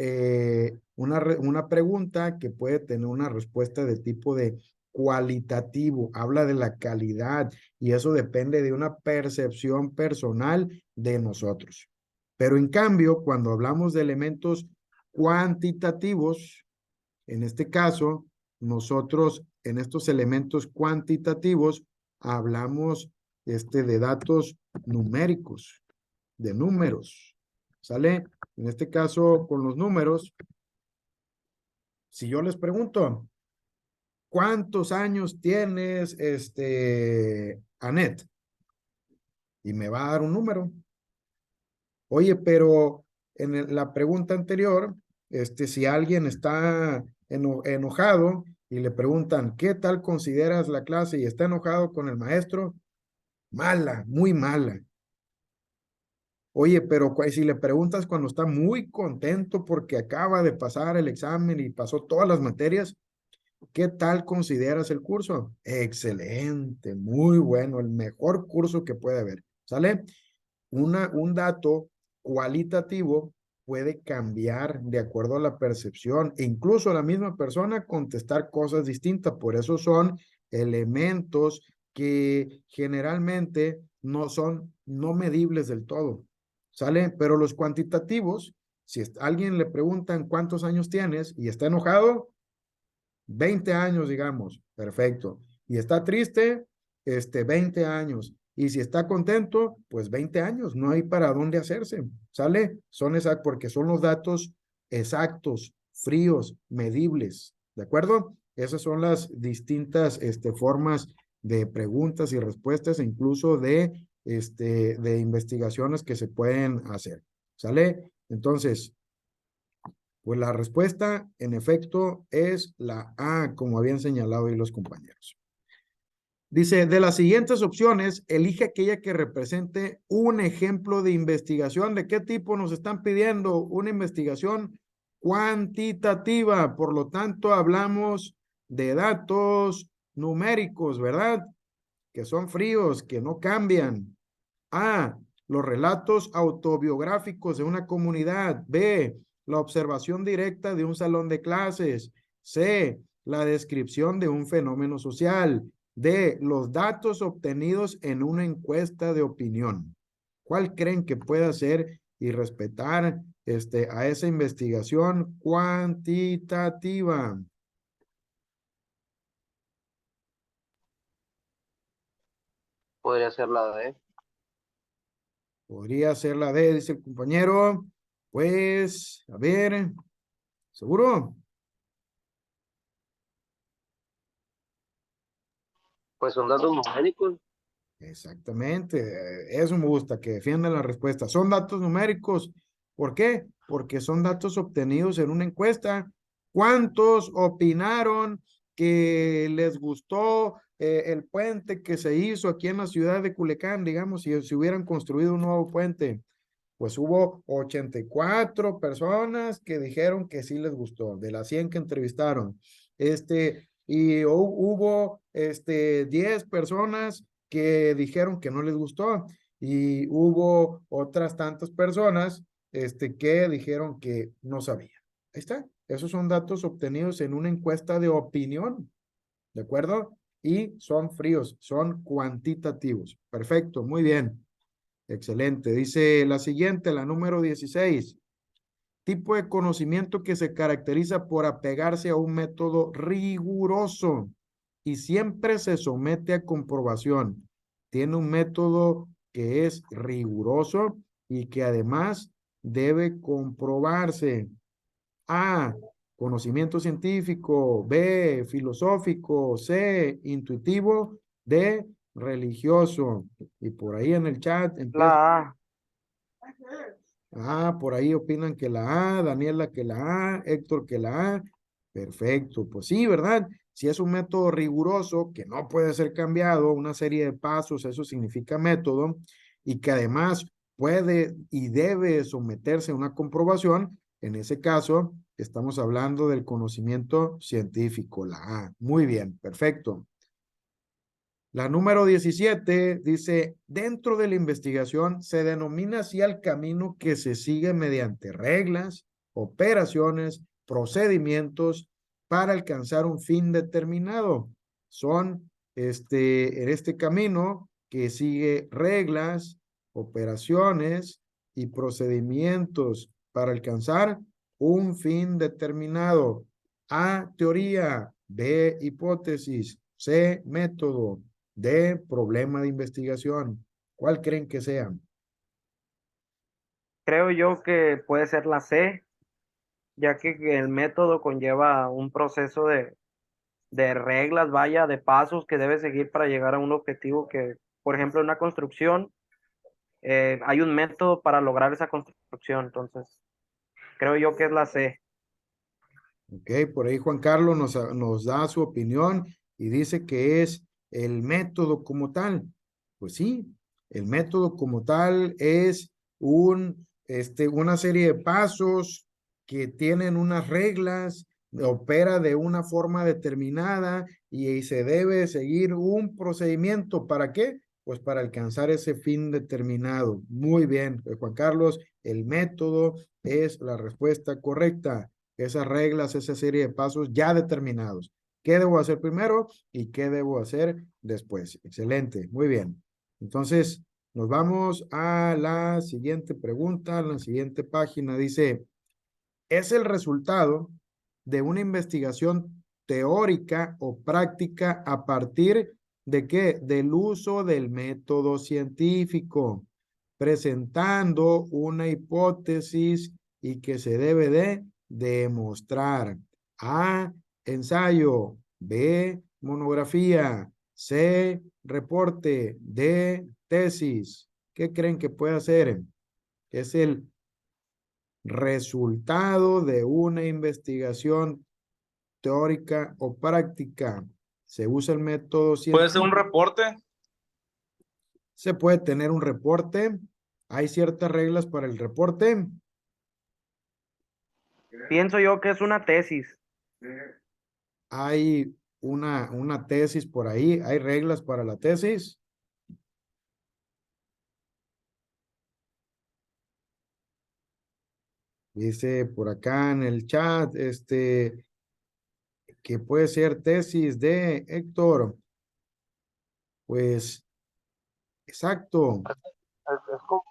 una pregunta que puede tener una respuesta de tipo de cualitativo, habla de la calidad y eso depende de una percepción personal de nosotros. Pero en cambio, cuando hablamos de elementos cuantitativos, en este caso, nosotros en estos elementos cuantitativos hablamos de datos numéricos, de números. ¿Sale? En este caso, con los números, si yo les pregunto, ¿cuántos años tienes, Anet? Y me va a dar un número. Oye, pero en la pregunta anterior, si alguien está enojado y le preguntan, ¿qué tal consideras la clase? Y está enojado con el maestro, mala, muy mala. Oye, pero si le preguntas cuando está muy contento porque acaba de pasar el examen y pasó todas las materias, ¿qué tal consideras el curso? Excelente, muy bueno, el mejor curso que puede haber. ¿sale? Un dato cualitativo puede cambiar de acuerdo a la percepción e incluso la misma persona contestar cosas distintas. Por eso son elementos que generalmente no medibles del todo, ¿sale? Pero los cuantitativos, si alguien le preguntan cuántos años tienes y está enojado, 20 años, digamos, perfecto. Y está triste, 20 años. Y si está contento, pues 20 años, no hay para dónde hacerse, ¿sale? Son exactos, porque son los datos exactos, fríos, medibles, ¿de acuerdo? Esas son las distintas formas de preguntas y respuestas, e incluso de investigaciones que se pueden hacer, ¿sale? Entonces, pues la respuesta, en efecto, es la A, como habían señalado ahí los compañeros. Dice, de las siguientes opciones, elige aquella que represente un ejemplo de investigación. ¿De qué tipo nos están pidiendo? Una investigación cuantitativa. Por lo tanto, hablamos de datos numéricos, ¿verdad? Que son fríos, que no cambian. A, los relatos autobiográficos de una comunidad. B, la observación directa de un salón de clases. C, la descripción de un fenómeno social. D, los datos obtenidos en una encuesta de opinión. ¿Cuál creen que pueda ser y respetar a esa investigación cuantitativa? Podría ser la D. Podría ser la D, dice el compañero. Pues, a ver, ¿seguro? Pues son datos numéricos. Exactamente, eso me gusta, que defiendan la respuesta. Son datos numéricos. ¿Por qué? Porque son datos obtenidos en una encuesta. ¿Cuántos opinaron que les gustó el puente que se hizo aquí en la ciudad de Culiacán? Digamos, si hubieran construido un nuevo puente, pues hubo 84 personas que dijeron que sí les gustó, de las 100 que entrevistaron. Y hubo 10 personas que dijeron que no les gustó, y hubo otras tantas personas que dijeron que no sabían. Ahí está. Esos son datos obtenidos en una encuesta de opinión, ¿de acuerdo? Y son fríos, son cuantitativos. Perfecto, muy bien. Excelente. Dice la siguiente, la número 16. Tipo de conocimiento que se caracteriza por apegarse a un método riguroso y siempre se somete a comprobación. Tiene un método que es riguroso y que además debe comprobarse. A, conocimiento científico. B, filosófico. C, intuitivo. D, religioso. Y por ahí en el chat empieza. La A. Por ahí opinan que la A, Daniela que la A, Héctor que la A. Perfecto, pues sí, ¿verdad? Si es un método riguroso que no puede ser cambiado, una serie de pasos, eso significa método, y que además puede y debe someterse a una comprobación. En ese caso, estamos hablando del conocimiento científico, la A. Muy bien, perfecto. La número 17 dice, dentro de la investigación se denomina así al camino que se sigue mediante reglas, operaciones, procedimientos para alcanzar un fin determinado. Son en este camino que sigue reglas, operaciones y procedimientos para alcanzar un fin determinado. A, teoría. B, hipótesis. C, método. De problema de investigación. ¿Cuál creen que sea? Creo yo que puede ser la C, ya que el método conlleva un proceso de reglas, vaya, de pasos que debe seguir para llegar a un objetivo que, por ejemplo, en una construcción, hay un método para lograr esa construcción. Entonces, creo yo que es la C. Ok, por ahí Juan Carlos nos da su opinión y dice que es el método como tal. Pues sí, el método como tal es una serie de pasos que tienen unas reglas, opera de una forma determinada y se debe seguir un procedimiento. ¿Para qué? pues para alcanzar ese fin determinado. Muy bien, Juan Carlos, el método es la respuesta correcta. Esas reglas, esa serie de pasos ya determinados. ¿Qué debo hacer primero y qué debo hacer después? Excelente, muy bien. Entonces, nos vamos a la siguiente pregunta, la siguiente página. Dice, es el resultado de una investigación teórica o práctica a partir de qué? Del uso del método científico, presentando una hipótesis y que se debe de demostrar. A, ensayo. B, monografía. C, reporte. D, tesis. ¿Qué creen que puede hacer? Es el resultado de una investigación teórica o práctica. Se usa el método ¿Puede ser un científico. reporte? Se puede tener un reporte. Hay ciertas reglas para el reporte. Pienso yo que es una tesis. Hay una tesis por ahí. Hay reglas para la tesis. Dice por acá en el chat, que puede ser tesis de Héctor. Pues, exacto. Es como,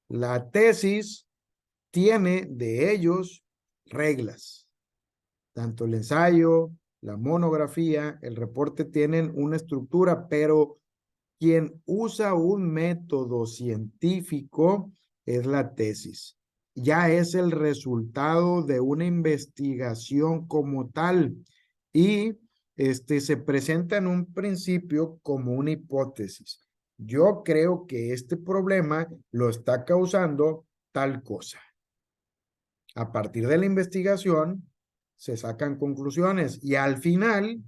La tesis tiene de ellos reglas. Tanto el ensayo, la monografía, el reporte tienen una estructura, pero quien usa un método científico es la tesis. Ya es el resultado de una investigación como tal y se presenta en un principio como una hipótesis. Yo creo que este problema lo está causando tal cosa. A partir de la investigación se sacan conclusiones y al final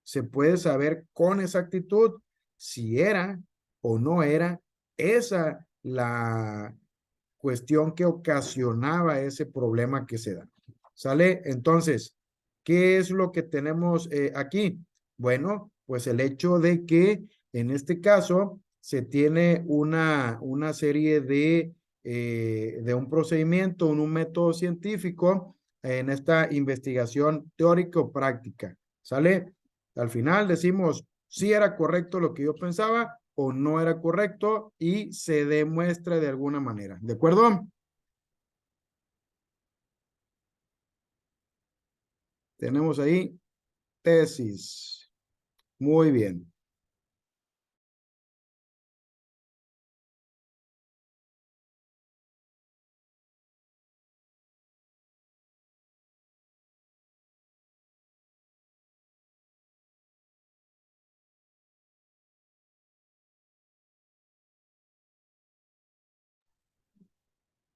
se puede saber con exactitud si era o no era esa la cuestión que ocasionaba ese problema que se da. ¿Sale? Entonces, ¿qué es lo que tenemos aquí? Bueno, pues el hecho de que en este caso se tiene una serie de un procedimiento, un método científico en esta investigación teórico-práctica. ¿Sale? Al final decimos si era correcto lo que yo pensaba o no era correcto y se demuestra de alguna manera. ¿De acuerdo? Tenemos ahí tesis. Muy bien.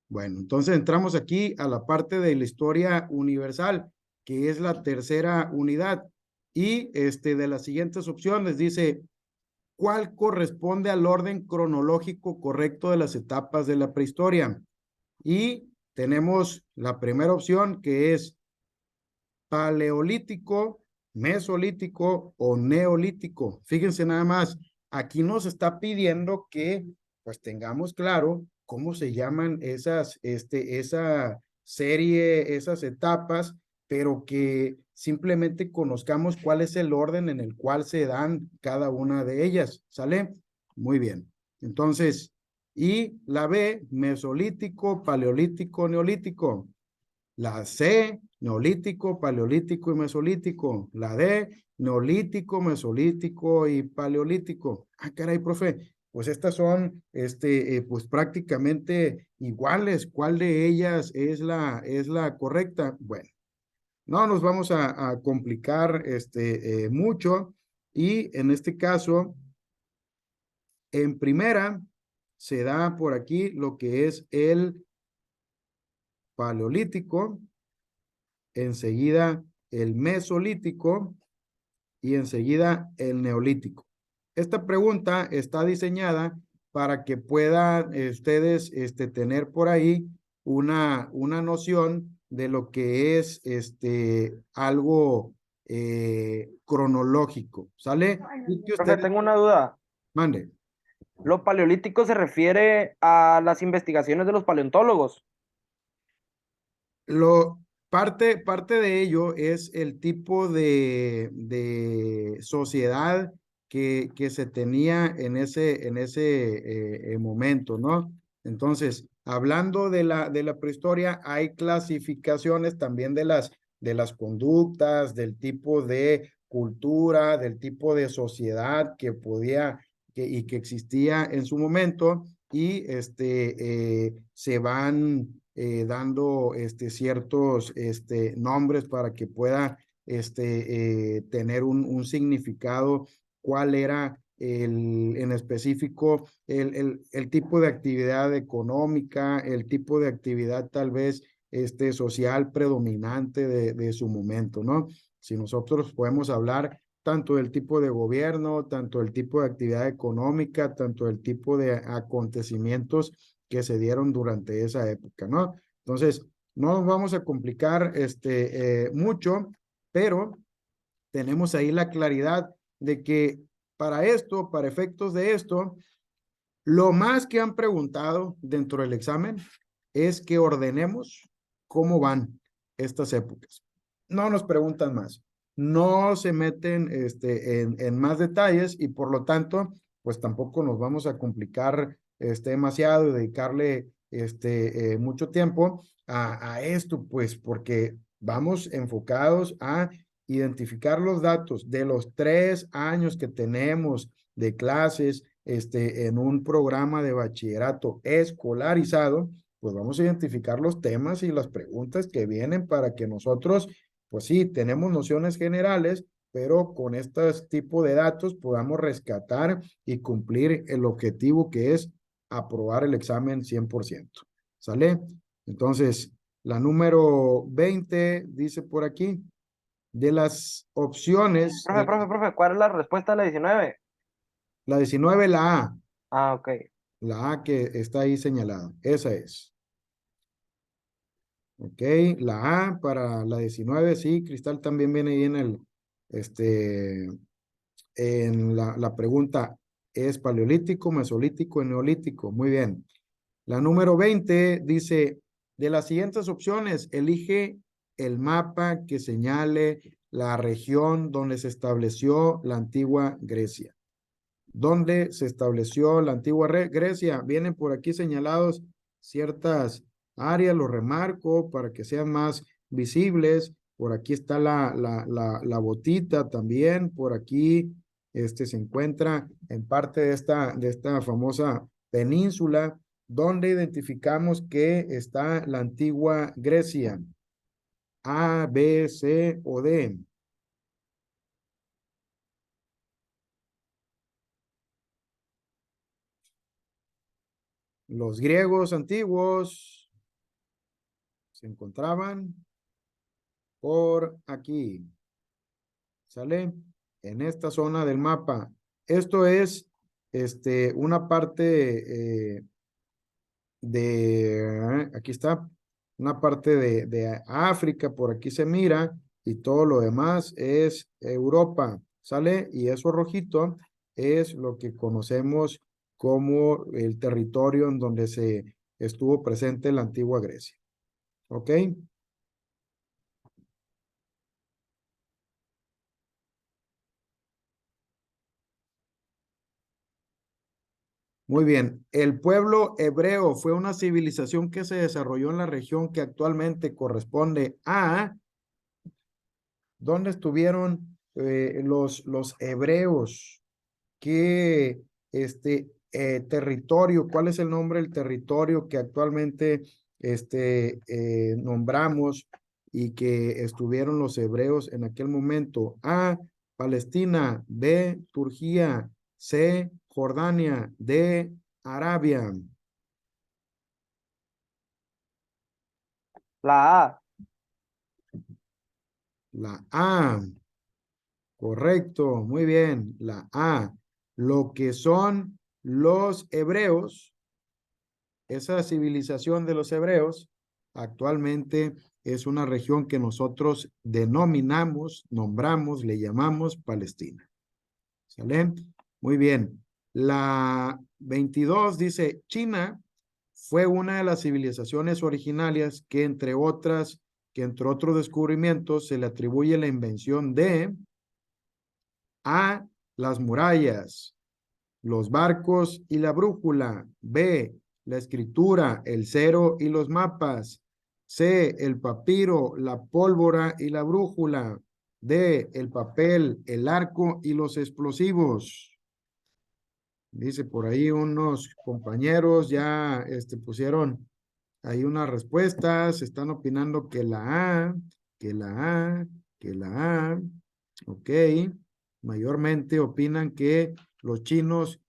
Bueno, entonces entramos aquí a la parte de la historia universal, que es la tercera unidad. Y de las siguientes opciones dice, ¿cuál corresponde al orden cronológico correcto de las etapas de la prehistoria? Y tenemos la primera opción que es paleolítico, mesolítico o neolítico. Fíjense nada más, aquí nos está pidiendo que pues tengamos claro cómo se llaman esa serie, esas etapas, pero que simplemente conozcamos cuál es el orden en el cual se dan cada una de ellas. ¿Sale? Muy bien. Entonces, y la B, mesolítico, paleolítico, neolítico. La C, neolítico, paleolítico y mesolítico. La D, neolítico, mesolítico y paleolítico. Ah, caray, profe, pues estas son, pues prácticamente iguales. ¿Cuál de ellas es la correcta? Bueno, no nos vamos a complicar, mucho. Y en este caso, en primera, se da por aquí lo que es el paleolítico, enseguida el mesolítico y enseguida el neolítico. Esta pregunta está diseñada para que puedan ustedes tener por ahí una noción de lo que es algo cronológico. ¿Sale? Y que Profe, ustedes tengo una duda. mande. Lo paleolítico se refiere a las investigaciones de los paleontólogos. Parte de ello es el tipo de sociedad que se tenía en ese momento, ¿no? Entonces, hablando de la prehistoria, hay clasificaciones también de las conductas, del tipo de cultura, del tipo de sociedad que podía y que existía en su momento y se van dando ciertos nombres para que pueda tener un significado, cuál era en específico el tipo de actividad económica, el tipo de actividad tal vez social predominante de su momento, ¿no? Si nosotros podemos hablar tanto del tipo de gobierno, tanto del tipo de actividad económica, tanto del tipo de acontecimientos que se dieron durante esa época, ¿no? Entonces, no nos vamos a complicar mucho, pero tenemos ahí la claridad de que para esto, para efectos de esto, lo más que han preguntado dentro del examen es que ordenemos cómo van estas épocas. No nos preguntan más, no se meten en más detalles y por lo tanto, pues tampoco nos vamos a complicar demasiado y dedicarle mucho tiempo a esto, pues porque vamos enfocados a identificar los datos de los 3 años que tenemos de clases en un programa de bachillerato escolarizado, pues vamos a identificar los temas y las preguntas que vienen para que nosotros, pues sí, tenemos nociones generales, pero con este tipo de datos podamos rescatar y cumplir el objetivo que es aprobar el examen 100%. ¿Sale? Entonces, la número 20 dice por aquí, de las opciones, Profe, ¿cuál es la respuesta a la 19? la 19, Ah, ok. la A que está ahí señalada, esa es. Ok, la A para la 19, sí, Cristal también viene ahí este, en la pregunta, ¿es paleolítico, mesolítico, neolítico? Muy bien. La número 20 dice, de las siguientes opciones, elige el mapa que señale la región donde se estableció la antigua Grecia. ¿Dónde se estableció la antigua Grecia? Vienen por aquí señalados ciertas áreas, lo remarco para que sean más visibles. Por aquí está la botita también, por aquí se encuentra en parte de esta famosa península, donde identificamos que está la antigua Grecia. A, B, C o D. Los griegos antiguos se encontraban por aquí, ¿sale? En esta zona del mapa. Esto es una parte aquí está, una parte de África, por aquí se mira, y todo lo demás es Europa, ¿sale? Y eso rojito es lo que conocemos como el territorio en donde se estuvo presente la antigua Grecia, ¿ok? Muy bien. El pueblo hebreo fue una civilización que se desarrolló en la región que actualmente corresponde a ¿dónde estuvieron los hebreos? ¿Qué territorio? ¿Cuál es el nombre del territorio que actualmente nombramos y que estuvieron los hebreos en aquel momento? A, Palestina; B, Turquía; C, Jordania; D, Arabia. La A. La A, correcto, muy bien, la A. Lo que son los hebreos, esa civilización de los hebreos, actualmente es una región que nosotros denominamos, nombramos, le llamamos Palestina. ¿Sale? Muy bien. La 22 dice, China fue una de las civilizaciones originarias que entre otros descubrimientos se le atribuye la invención de A, las murallas, los barcos y la brújula. B, la escritura, el cero y los mapas. C, el papiro, la pólvora y la brújula. D, el papel, el arco y los explosivos. Dice por ahí unos compañeros ya pusieron ahí unas respuestas, están opinando que la A, que la A, que la A, ok, mayormente opinan que los chinos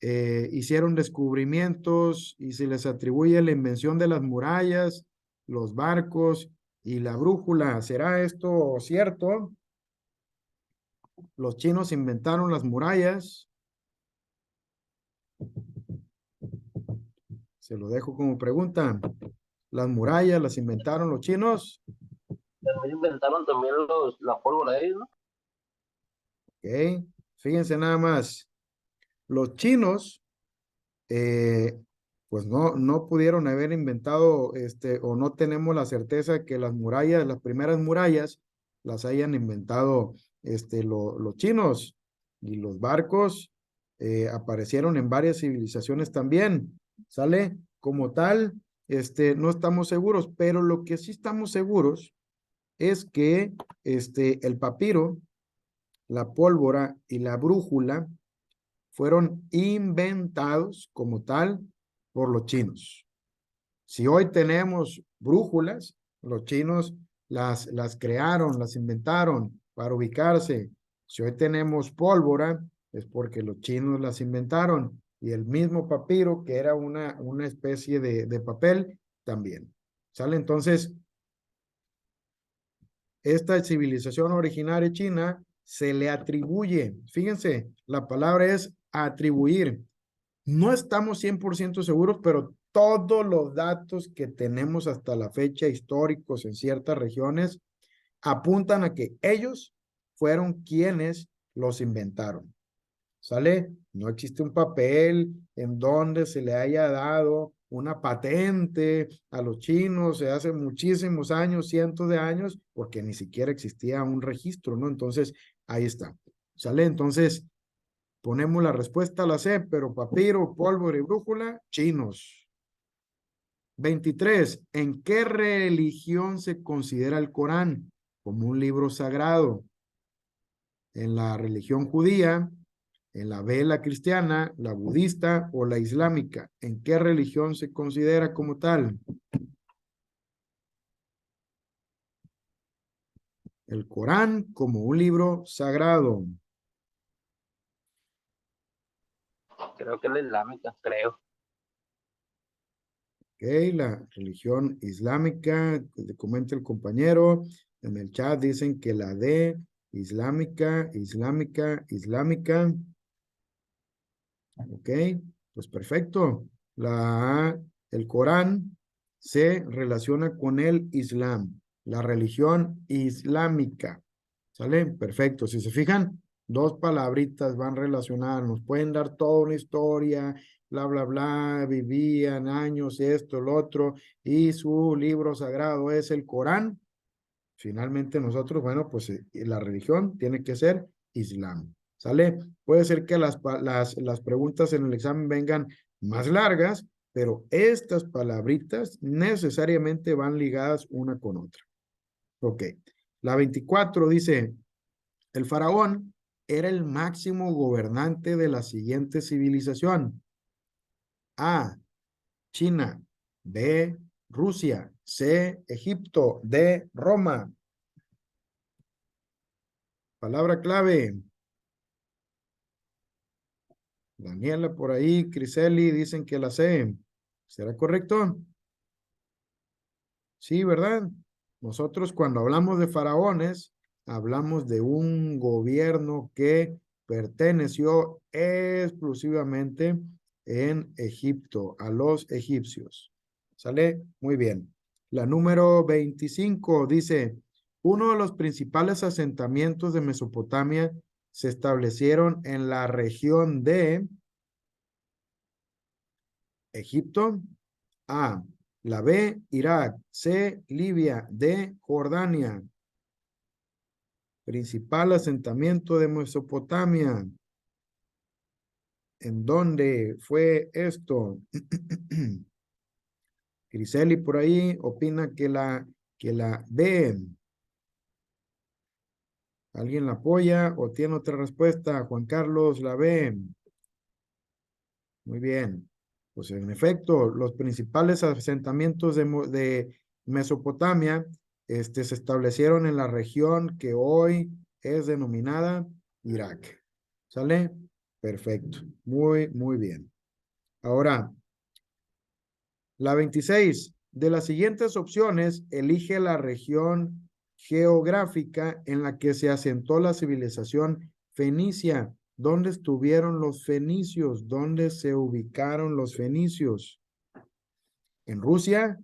hicieron descubrimientos y se les atribuye la invención de las murallas, los barcos y la brújula. ¿Será esto cierto? Los chinos inventaron las murallas. Se lo dejo como pregunta. ¿Las murallas las inventaron los chinos? También inventaron también la pólvora de ellos, ¿no? Ok, fíjense nada más. Los chinos, pues no pudieron haber inventado, o no tenemos la certeza que las murallas, las primeras murallas, las hayan inventado, los chinos. Y los barcos aparecieron en varias civilizaciones también, ¿sale? Como tal, no estamos seguros, pero lo que sí estamos seguros es que, el papiro, la pólvora y la brújula fueron inventados como tal por los chinos. Si hoy tenemos brújulas, los chinos las crearon, las inventaron para ubicarse. Si hoy tenemos pólvora, es porque los chinos las inventaron. Y el mismo papiro, que era una especie de papel, también. ¿Sale? Entonces, esta civilización originaria china se le atribuye, fíjense, la palabra es atribuir. No estamos 100% seguros, pero todos los datos que tenemos hasta la fecha históricos en ciertas regiones apuntan a que ellos fueron quienes los inventaron. ¿Sale? No existe un papel en donde se le haya dado una patente a los chinos hace muchísimos años, cientos de años, porque ni siquiera existía un registro, ¿no? Entonces, ahí está. ¿Sale? Entonces, ponemos la respuesta a la C, pero papiro, pólvora y brújula, chinos. 23. ¿En qué religión se considera el Corán como un libro sagrado? ¿En la religión judía, en la vela cristiana, la budista o la islámica? ¿En qué religión se considera como tal? El Corán como un libro sagrado. Creo que es la islámica, creo. Ok, la religión islámica, que le comenta el compañero. En el chat dicen que la D, islámica, islámica, islámica. Ok, pues perfecto. La A, el Corán se relaciona con el Islam, la religión islámica. ¿Sale? Perfecto. Si se fijan, dos palabritas van relacionadas. Nos pueden dar toda una historia, bla, bla, bla, vivían años, esto, lo otro, y su libro sagrado es el Corán. Finalmente nosotros, bueno, pues la religión tiene que ser Islam. ¿Sale? Puede ser que las preguntas en el examen vengan más largas, pero estas palabritas necesariamente van ligadas una con otra. Ok. La 24 dice, el faraón era el máximo gobernante de la siguiente civilización. A, China. B, Rusia. C, Egipto. D, Roma. Palabra clave. Daniela por ahí, Criseli, dicen que la C. ¿Será correcto? Sí, ¿verdad? Nosotros cuando hablamos de faraones, hablamos de un gobierno que perteneció exclusivamente en Egipto, a los egipcios. ¿Sale? Muy bien. La número 25 dice, uno de los principales asentamientos de Mesopotamia se establecieron en la región de Egipto. A, la B, Irak. C, Libia. D, Jordania. Principal asentamiento de Mesopotamia. ¿En dónde fue esto? Griseli por ahí opina que la B. ¿Alguien la apoya o tiene otra respuesta? Juan Carlos, la B. Muy bien. Pues en efecto, los principales asentamientos de Mesopotamia se establecieron en la región que hoy es denominada Irak. ¿Sale? Perfecto. Muy, muy bien. Ahora, la 26. De las siguientes opciones, elige la región geográfica en la que se asentó la civilización fenicia. ¿Dónde estuvieron los fenicios? ¿Dónde se ubicaron los fenicios? ¿En Rusia?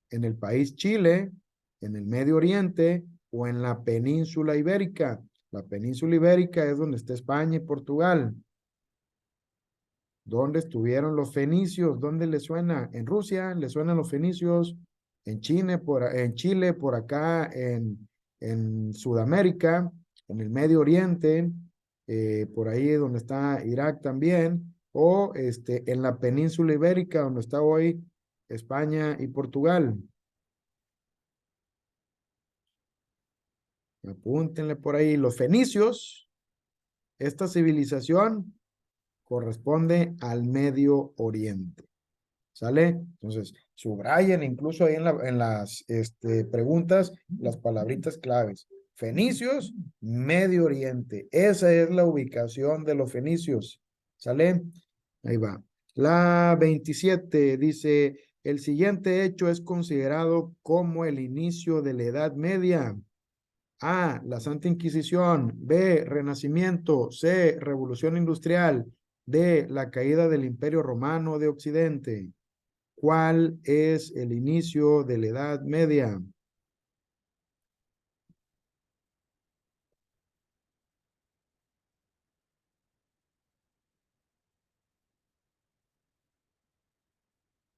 ¿En el país Chile? ¿En el Medio Oriente? ¿O en la península ibérica? La península ibérica es donde está España y Portugal. ¿Dónde estuvieron los fenicios? ¿Dónde le suena? ¿En Rusia le suenan los fenicios? ¿En Chile, por acá, en Sudamérica, en el Medio Oriente, por ahí donde está Irak también, o en la península ibérica, donde está hoy España y Portugal? Apúntenle por ahí. Los fenicios, esta civilización corresponde al Medio Oriente. ¿Sale? Entonces, subrayen incluso ahí en las preguntas las palabritas claves. Fenicios, Medio Oriente. Esa es la ubicación de los fenicios. ¿Sale? Ahí va. La 27 dice, el siguiente hecho es considerado como el inicio de la Edad Media. A, la Santa Inquisición. B, Renacimiento. C, Revolución Industrial. D, la caída del Imperio Romano de Occidente. ¿Cuál es el inicio de la Edad Media?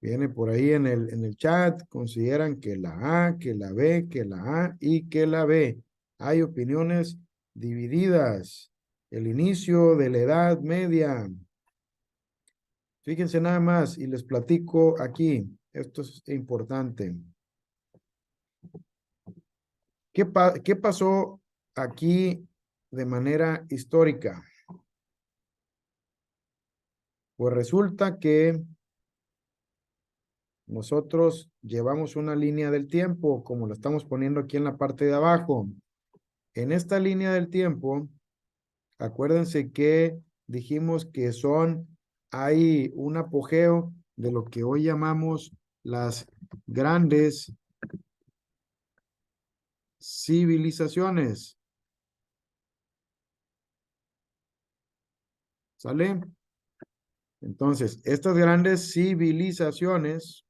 Viene por ahí en el chat, consideran que la A, que la B, que la A y que la B. Hay opiniones divididas. El inicio de la Edad Media. Fíjense nada más y les platico aquí. Esto es importante. ¿Qué pasó aquí de manera histórica? Pues resulta que nosotros llevamos una línea del tiempo, como lo estamos poniendo aquí en la parte de abajo. En esta línea del tiempo, acuérdense que dijimos que hay un apogeo de lo que hoy llamamos las grandes civilizaciones. ¿Sale? Entonces, estas grandes civilizaciones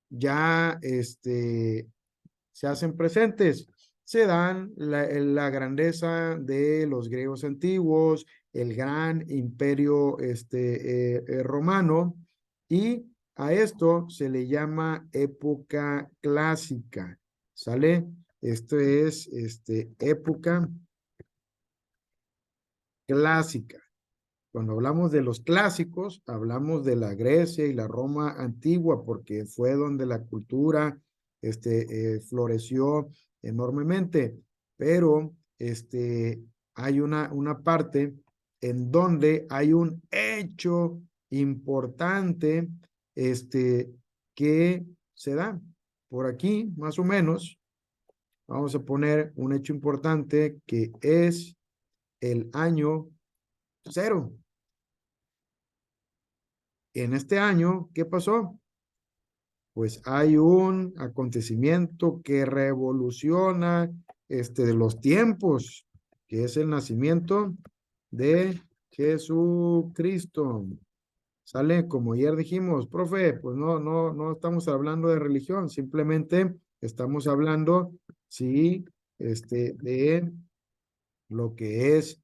ya se hacen presentes. Se dan la grandeza de los griegos antiguos, el gran imperio romano, y a esto se le llama época clásica. ¿Sale? Esto es época clásica. Cuando hablamos de los clásicos, hablamos de la Grecia y la Roma antigua, porque fue donde la cultura floreció enormemente. Pero hay una parte en donde hay un hecho importante que se da. Por aquí, más o menos, vamos a poner un hecho importante que es el año 0. En este año, ¿qué pasó? Pues hay un acontecimiento que revoluciona de los tiempos, que es el nacimiento de Jesucristo. Sale, como ayer dijimos, profe, pues no estamos hablando de religión, simplemente estamos hablando, sí, de lo que es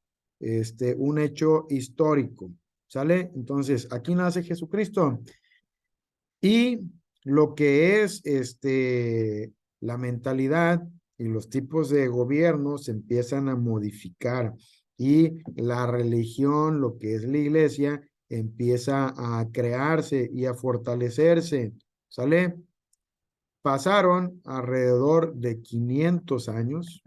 un hecho histórico. ¿Sale? Entonces, aquí nace Jesucristo. Y lo que es la mentalidad y los tipos de gobierno se empiezan a modificar y la religión, lo que es la iglesia, empieza a crearse y a fortalecerse. ¿Sale? Pasaron alrededor de 500 años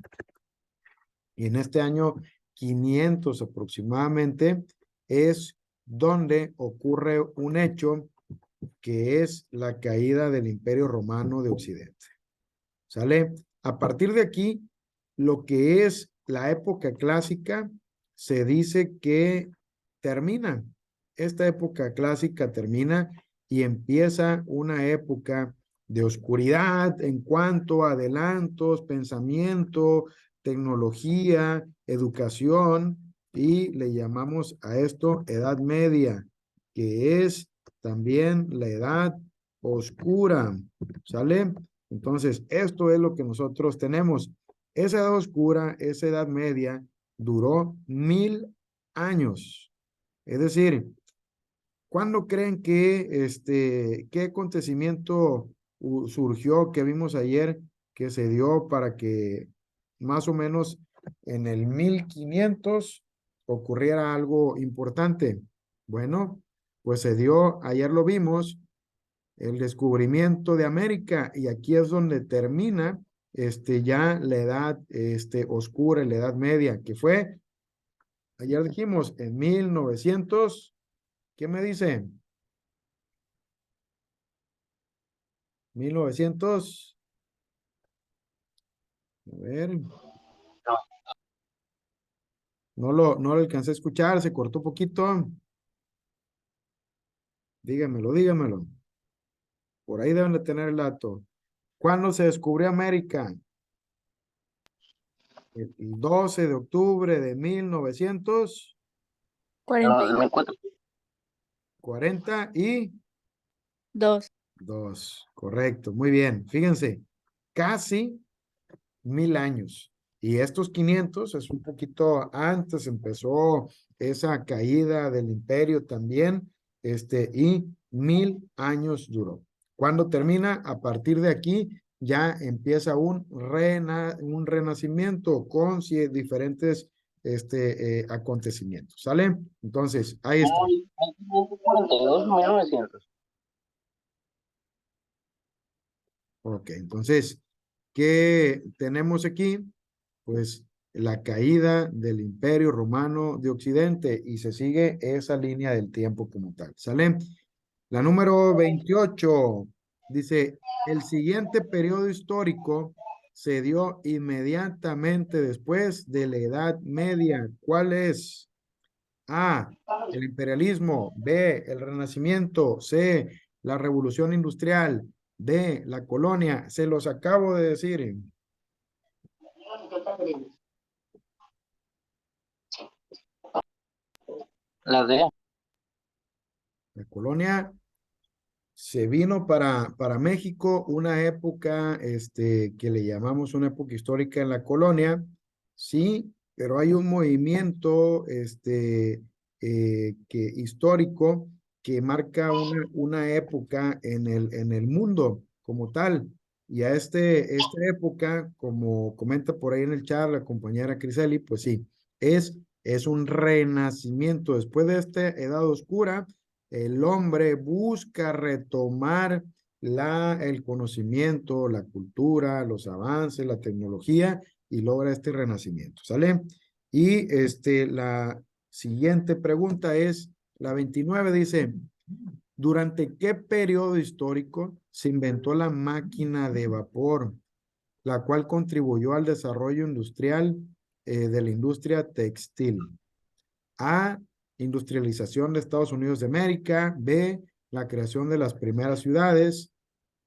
y en este año 500 aproximadamente es donde ocurre un hecho que es la caída del Imperio Romano de Occidente. ¿Sale? A partir de aquí, lo que es la época clásica, se dice que termina. Esta época clásica termina y empieza una época de oscuridad en cuanto a adelantos, pensamiento, tecnología, educación, y le llamamos a esto Edad Media, que es también la edad oscura. ¿Sale? Entonces, esto es lo que nosotros tenemos. Esa edad oscura, esa edad media, duró 1000 años. Es decir, ¿cuándo creen que qué acontecimiento surgió que vimos ayer que se dio para que más o menos en el 1500 ocurriera algo importante? Bueno, pues se dio, ayer lo vimos, el descubrimiento de América, y aquí es donde termina ya la edad oscura, la edad media, que fue, ayer dijimos, en 1900, ¿qué me dice? 1900, a ver, no lo alcancé a escuchar, se cortó poquito. Dígamelo, dígamelo. Por ahí deben de tener el dato. ¿Cuándo se descubrió América? El 12 de octubre de 94. 1942. Correcto, muy bien. Fíjense, casi 1000 años. Y estos 500 es un poquito antes, empezó esa caída del imperio también, y 1000 años duró. ¿Cuándo termina? A partir de aquí ya empieza un renacimiento con diferentes acontecimientos. ¿Sale? Entonces, ahí está. 1942, 1900. Ok, entonces, ¿qué tenemos aquí? Pues la caída del Imperio Romano de Occidente, y se sigue esa línea del tiempo como tal. ¿Sale? La número 28 dice, el siguiente periodo histórico se dio inmediatamente después de la Edad Media. ¿Cuál es? A, el imperialismo; B, el Renacimiento; C, la Revolución Industrial; D, la colonia. Se los acabo de decir. La D. La colonia se vino para México una época que le llamamos una época histórica en la colonia, sí, pero hay un movimiento histórico que marca una época en el mundo como tal. Y a esta época, como comenta por ahí en el chat la compañera Criseli, pues sí, es un renacimiento. Después de esta edad oscura, el hombre busca retomar el conocimiento, la cultura, los avances, la tecnología, y logra este renacimiento. ¿Sale? Y la siguiente pregunta es, la 29 dice, ¿durante qué periodo histórico se inventó la máquina de vapor, la cual contribuyó al desarrollo industrial de la industria textil? A, industrialización de Estados Unidos de América; B, la creación de las primeras ciudades.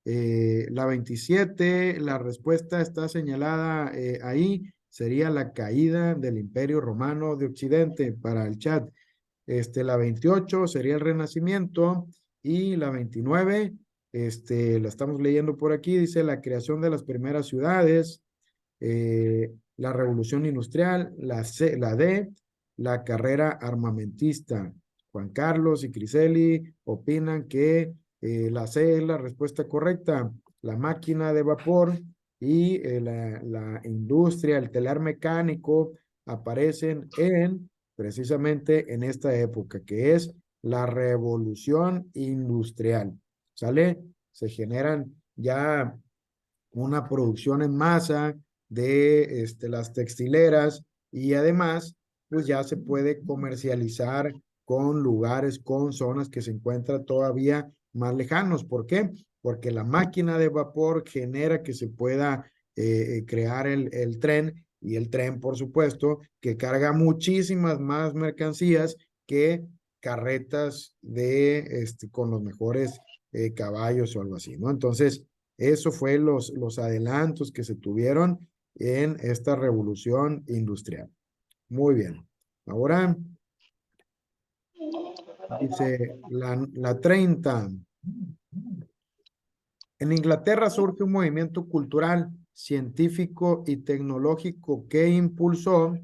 La 27, la respuesta está señalada ahí, sería la caída del Imperio Romano de Occidente para el chat. La 28 sería el Renacimiento, y la 29, la estamos leyendo por aquí, dice la creación de las primeras ciudades. la revolución industrial, la C, la D, la carrera armamentista. Juan Carlos y Criseli opinan que la C es la respuesta correcta, la máquina de vapor y la industria, el telar mecánico aparecen precisamente en esta época, que es la revolución industrial. ¿Sale? Se generan ya una producción en masa de las textileras y además, pues ya se puede comercializar con lugares, con zonas que se encuentran todavía más lejanos. ¿Por qué? Porque la máquina de vapor genera que se pueda crear el tren y el tren, por supuesto, que carga muchísimas más mercancías que carretas con los mejores caballos o algo así, ¿no? Entonces, eso fue los adelantos que se tuvieron en esta revolución industrial. Muy bien. Ahora dice la 30. En Inglaterra surge un movimiento cultural, científico y tecnológico que impulsó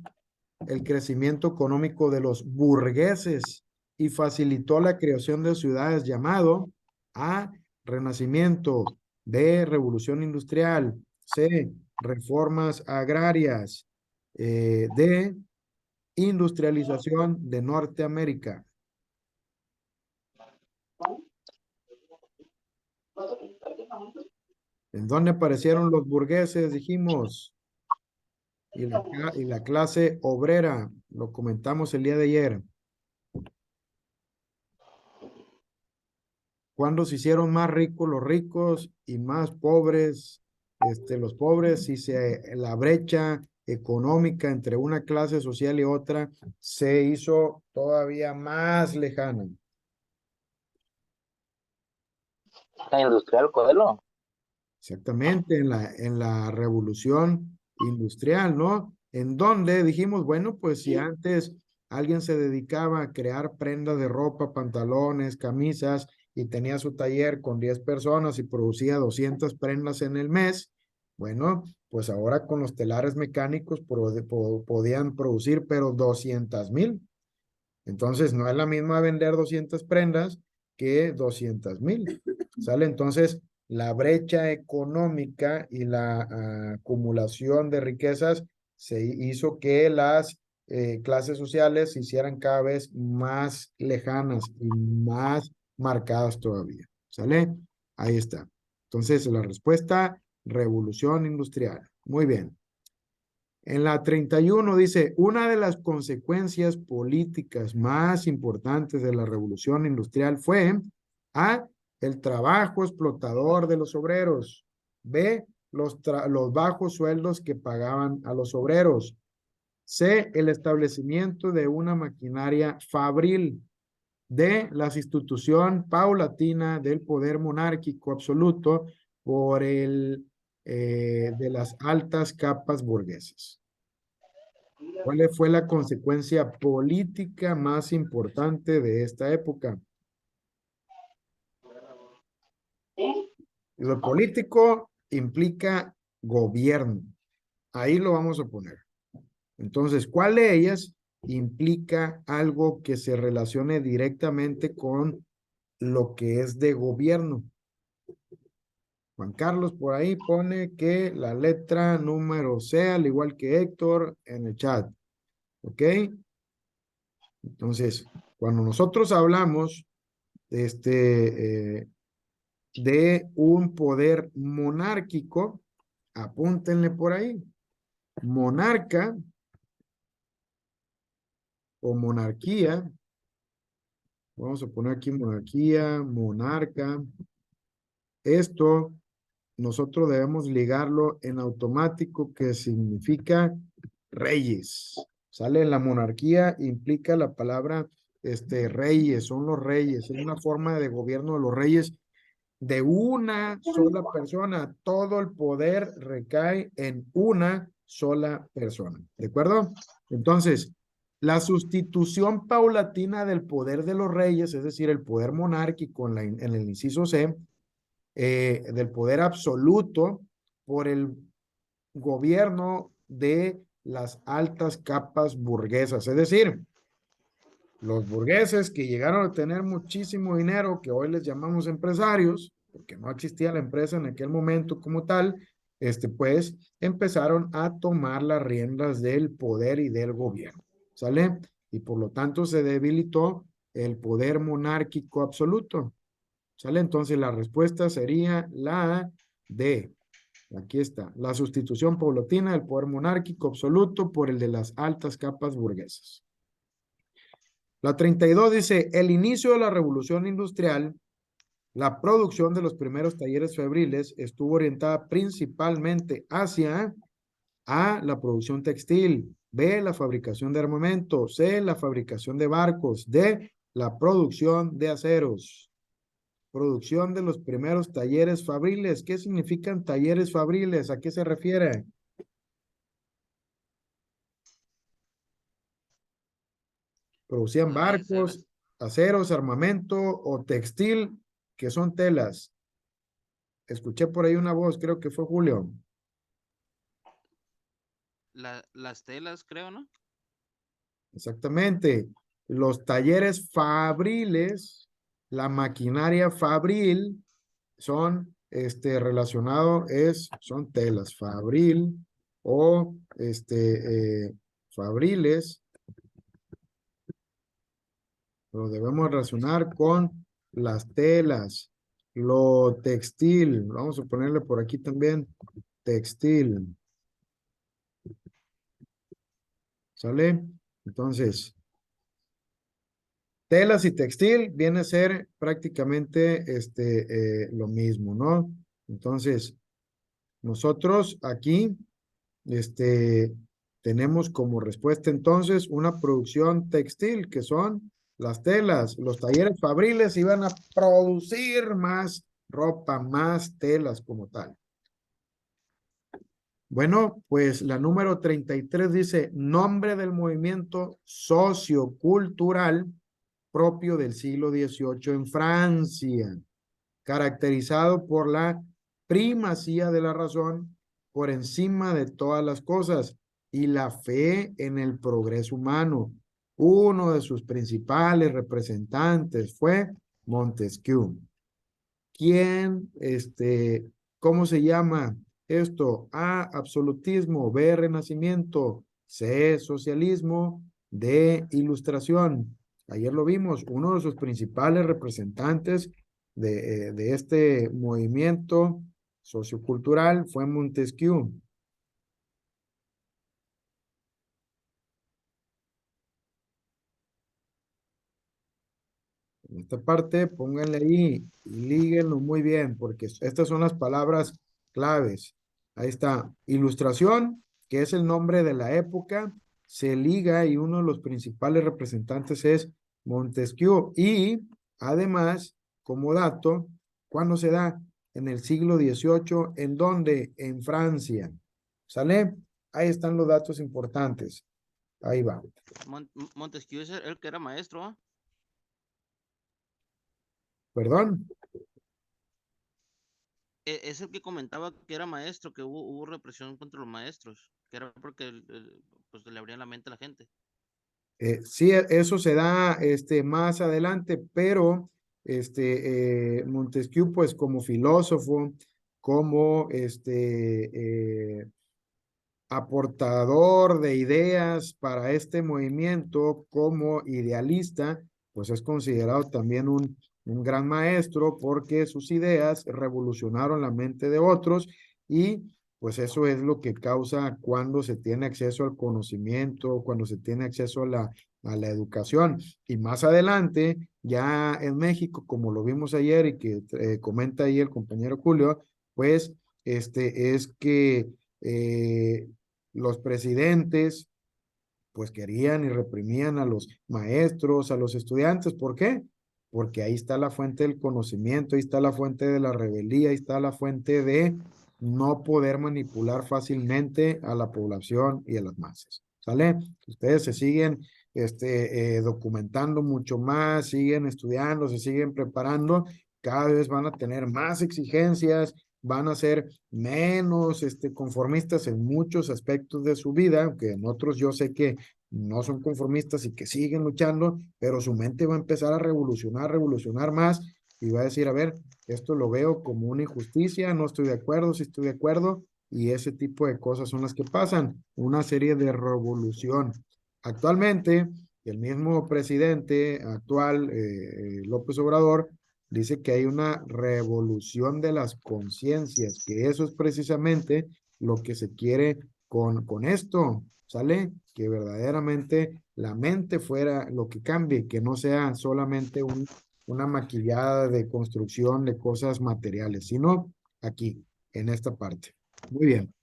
el crecimiento económico de los burgueses y facilitó la creación de ciudades llamado A, Renacimiento, B, Revolución Industrial, C, Reformas Agrarias, D, Industrialización de Norteamérica. ¿En dónde aparecieron los burgueses? Dijimos. Y la clase obrera, lo comentamos el día de ayer. ¿Cuándo se hicieron más ricos los ricos y más pobres los pobres? Y la brecha económica entre una clase social y otra se hizo todavía más lejana. La industrial, Coelho. Exactamente, en la revolución industrial, ¿no? En donde dijimos, bueno, pues si antes alguien se dedicaba a crear prendas de ropa, pantalones, camisas, y tenía su taller con 10 personas y producía 200 prendas en el mes, bueno, pues ahora con los telares mecánicos podían producir, pero 200,000. Entonces, no es la misma vender 200 prendas que 200,000. ¿Sale? Entonces, la brecha económica y la acumulación de riquezas se hizo que las clases sociales se hicieran cada vez más lejanas y más marcadas todavía. ¿Sale? Ahí está. Entonces, la respuesta, revolución industrial. Muy bien. En la 31 dice, una de las consecuencias políticas más importantes de la revolución industrial fue A, el trabajo explotador de los obreros, B, los bajos sueldos que pagaban a los obreros, C, el establecimiento de una maquinaria fabril, D, la sustitución paulatina del poder monárquico absoluto por de las altas capas burguesas. ¿Cuál fue la consecuencia política más importante de esta época? Lo político implica gobierno. Ahí lo vamos a poner. Entonces, ¿cuál de ellas implica algo que se relacione directamente con lo que es de gobierno? Juan Carlos por ahí pone que la letra número C, al igual que Héctor en el chat. ¿Ok? Entonces, cuando nosotros hablamos de un poder monárquico, apúntenle por ahí, monarca o monarquía, vamos a poner aquí monarquía, monarca, esto nosotros debemos ligarlo en automático, que significa reyes. ¿Sale? La monarquía implica la palabra reyes, son los reyes, es una forma de gobierno de los reyes de una sola persona. Todo el poder recae en una sola persona. ¿De acuerdo? Entonces, la sustitución paulatina del poder de los reyes, es decir, el poder monárquico en el inciso C, del poder absoluto por el gobierno de las altas capas burguesas, es decir, los burgueses que llegaron a tener muchísimo dinero, que hoy les llamamos empresarios, porque no existía la empresa en aquel momento como tal, pues empezaron a tomar las riendas del poder y del gobierno, ¿sale? Y por lo tanto se debilitó el poder monárquico absoluto, ¿sale? Entonces la respuesta sería la D. Aquí está, la sustitución paulatina del poder monárquico absoluto por el de las altas capas burguesas. La 32 dice, el inicio de la revolución industrial, la producción de los primeros talleres fabriles estuvo orientada principalmente hacia A, la producción textil, B, la fabricación de armamento, C, la fabricación de barcos, D, la producción de aceros. Producción de los primeros talleres fabriles. ¿Qué significan talleres fabriles? ¿A qué se refiere? Producían barcos, aceros, armamento o textil, que son telas. Escuché por ahí una voz, creo que fue Julio. Las telas, creo, ¿no? Exactamente. Los talleres fabriles, la maquinaria fabril, son relacionado, son telas, fabril o fabriles. Lo debemos relacionar con las telas, lo textil. Vamos a ponerle por aquí también textil. ¿Sale? Entonces, telas y textil viene a ser prácticamente lo mismo, ¿no? Entonces, nosotros aquí tenemos como respuesta entonces una producción textil, que son las telas. Los talleres fabriles iban a producir más ropa, más telas como tal. Bueno, pues la número 33 dice, nombre del movimiento sociocultural propio del siglo XVIII en Francia, caracterizado por la primacía de la razón por encima de todas las cosas y la fe en el progreso humano. Uno de sus principales representantes fue Montesquieu. ¿Quién, cómo se llama esto? A, absolutismo, B, renacimiento, C, socialismo, D, ilustración. Ayer lo vimos, uno de sus principales representantes de este movimiento sociocultural fue Montesquieu. En esta parte, pónganle ahí y líguenlo muy bien, porque estas son las palabras claves. Ahí está, ilustración, que es el nombre de la época, se liga y uno de los principales representantes es Montesquieu. Y además, como dato, ¿cuándo se da? En el siglo XVIII, ¿en dónde? En Francia. ¿Sale? Ahí están los datos importantes. Ahí va. Montesquieu es el que era maestro, ¿eh? ¿Perdón? Es el que comentaba que era maestro, que hubo represión contra los maestros, que era porque pues le abrían la mente a la gente. Sí, eso se da más adelante, pero Montesquieu, pues como filósofo, como aportador de ideas para este movimiento, como idealista, pues es considerado también un gran maestro porque sus ideas revolucionaron la mente de otros y pues eso es lo que causa cuando se tiene acceso al conocimiento, cuando se tiene acceso a la educación. Y más adelante, ya en México, como lo vimos ayer y que comenta ahí el compañero Julio, pues es que los presidentes pues querían y reprimían a los maestros, a los estudiantes. ¿Por qué? Porque ahí está la fuente del conocimiento, ahí está la fuente de la rebeldía, ahí está la fuente de no poder manipular fácilmente a la población y a las masas. ¿Sale? Ustedes se siguen documentando mucho más, siguen estudiando, se siguen preparando, cada vez van a tener más exigencias, van a ser menos conformistas en muchos aspectos de su vida, aunque en otros yo sé que no son conformistas y que siguen luchando, pero su mente va a empezar a revolucionar más y va a decir, a ver, esto lo veo como una injusticia, no estoy de acuerdo, sí estoy de acuerdo, y ese tipo de cosas son las que pasan, una serie de revolución. Actualmente, el mismo presidente actual, López Obrador, dice que hay una revolución de las conciencias, que eso es precisamente lo que se quiere con esto, ¿sale? Que verdaderamente la mente fuera lo que cambie, que no sea solamente una maquillada de construcción de cosas materiales, sino aquí, en esta parte. Muy bien.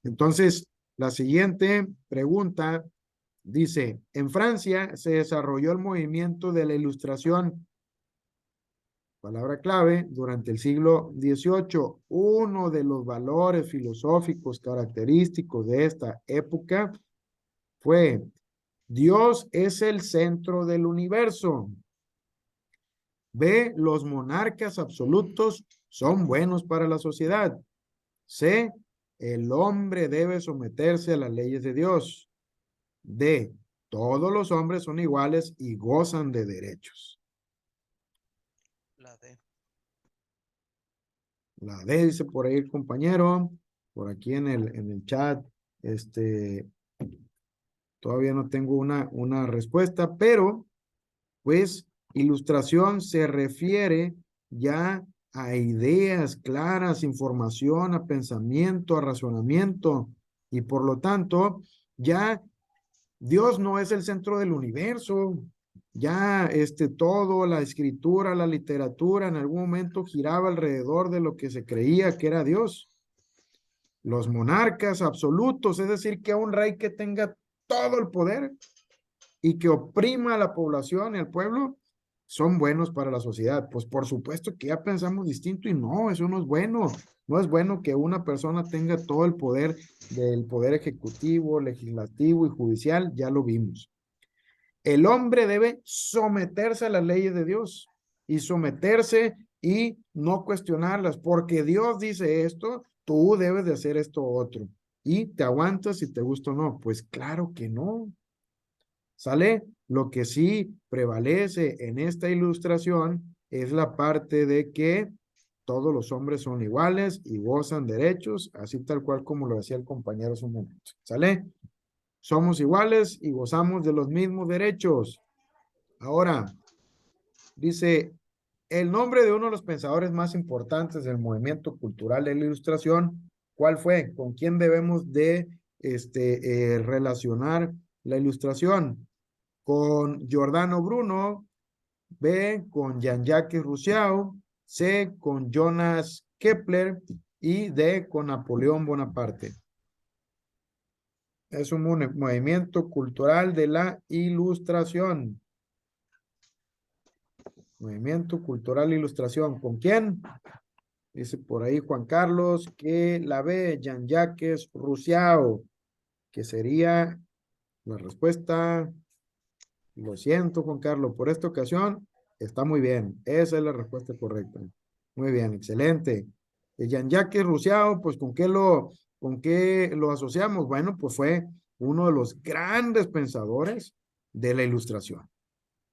Entonces, la siguiente pregunta dice, en Francia se desarrolló el movimiento de la Ilustración, palabra clave, durante el siglo XVIII. Uno de los valores filosóficos característicos de esta época fue, Dios es el centro del universo. B, los monarcas absolutos son buenos para la sociedad. C, el hombre debe someterse a las leyes de Dios. D, todos los hombres son iguales y gozan de derechos. La D. La D dice por ahí el compañero, por aquí en el chat, todavía no tengo una respuesta, pero pues ilustración se refiere ya a ideas claras, información, a pensamiento, a razonamiento, y por lo tanto, ya Dios no es el centro del universo. Ya todo, la escritura, la literatura, en algún momento giraba alrededor de lo que se creía que era Dios. Los monarcas absolutos, es decir, que un rey que tenga todo el poder y que oprima a la población y al pueblo, son buenos para la sociedad. Pues por supuesto que ya pensamos distinto y no, eso no es bueno. No es bueno que una persona tenga todo el poder del poder ejecutivo, legislativo y judicial, ya lo vimos. El hombre debe someterse a las leyes de Dios y someterse y no cuestionarlas, porque Dios dice esto, tú debes de hacer esto otro. Y te aguantas si te gusta o no. Pues claro que no. ¿Sale? Lo que sí prevalece en esta ilustración es la parte de que todos los hombres son iguales y gozan derechos, así tal cual como lo decía el compañero hace un momento. ¿Sale? Somos iguales y gozamos de los mismos derechos. Ahora, dice, el nombre de uno de los pensadores más importantes del movimiento cultural de la Ilustración, ¿cuál fue? ¿Con quién debemos de relacionar la Ilustración? Con Giordano Bruno, B, con Jean-Jacques Rousseau, C, con Jonas Kepler y D, con Napoleón Bonaparte. Es un movimiento cultural de la Ilustración. Movimiento cultural Ilustración. ¿Con quién? Dice por ahí Juan Carlos que la B, Jean-Jacques Rousseau, que sería la respuesta. Lo siento, Juan Carlos, por esta ocasión está muy bien. Esa es la respuesta correcta. Muy bien, excelente. Jean-Jacques Rousseau, pues ¿con qué lo asociamos? Bueno, pues fue uno de los grandes pensadores de la Ilustración.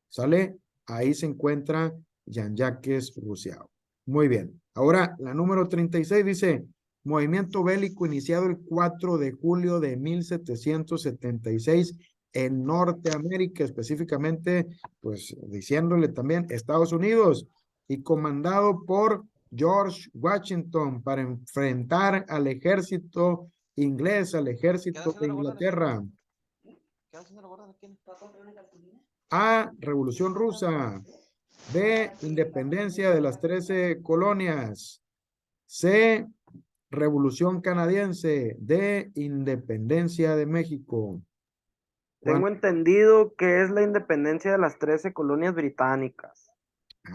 ¿Sale? Ahí se encuentra Jean-Jacques Rousseau. Muy bien. Ahora, la número 36 dice, movimiento bélico iniciado el 4 de julio de 1776 en Norteamérica, específicamente, pues diciéndole también Estados Unidos, y comandado por George Washington para enfrentar al ejército inglés, al ejército de Inglaterra. ¿Qué hacen la guarda aquí? A, Revolución Rusa. B, Independencia de las 13 colonias. C, Revolución Canadiense. D, Independencia de México. Tengo entendido que es la independencia de las 13 colonias británicas.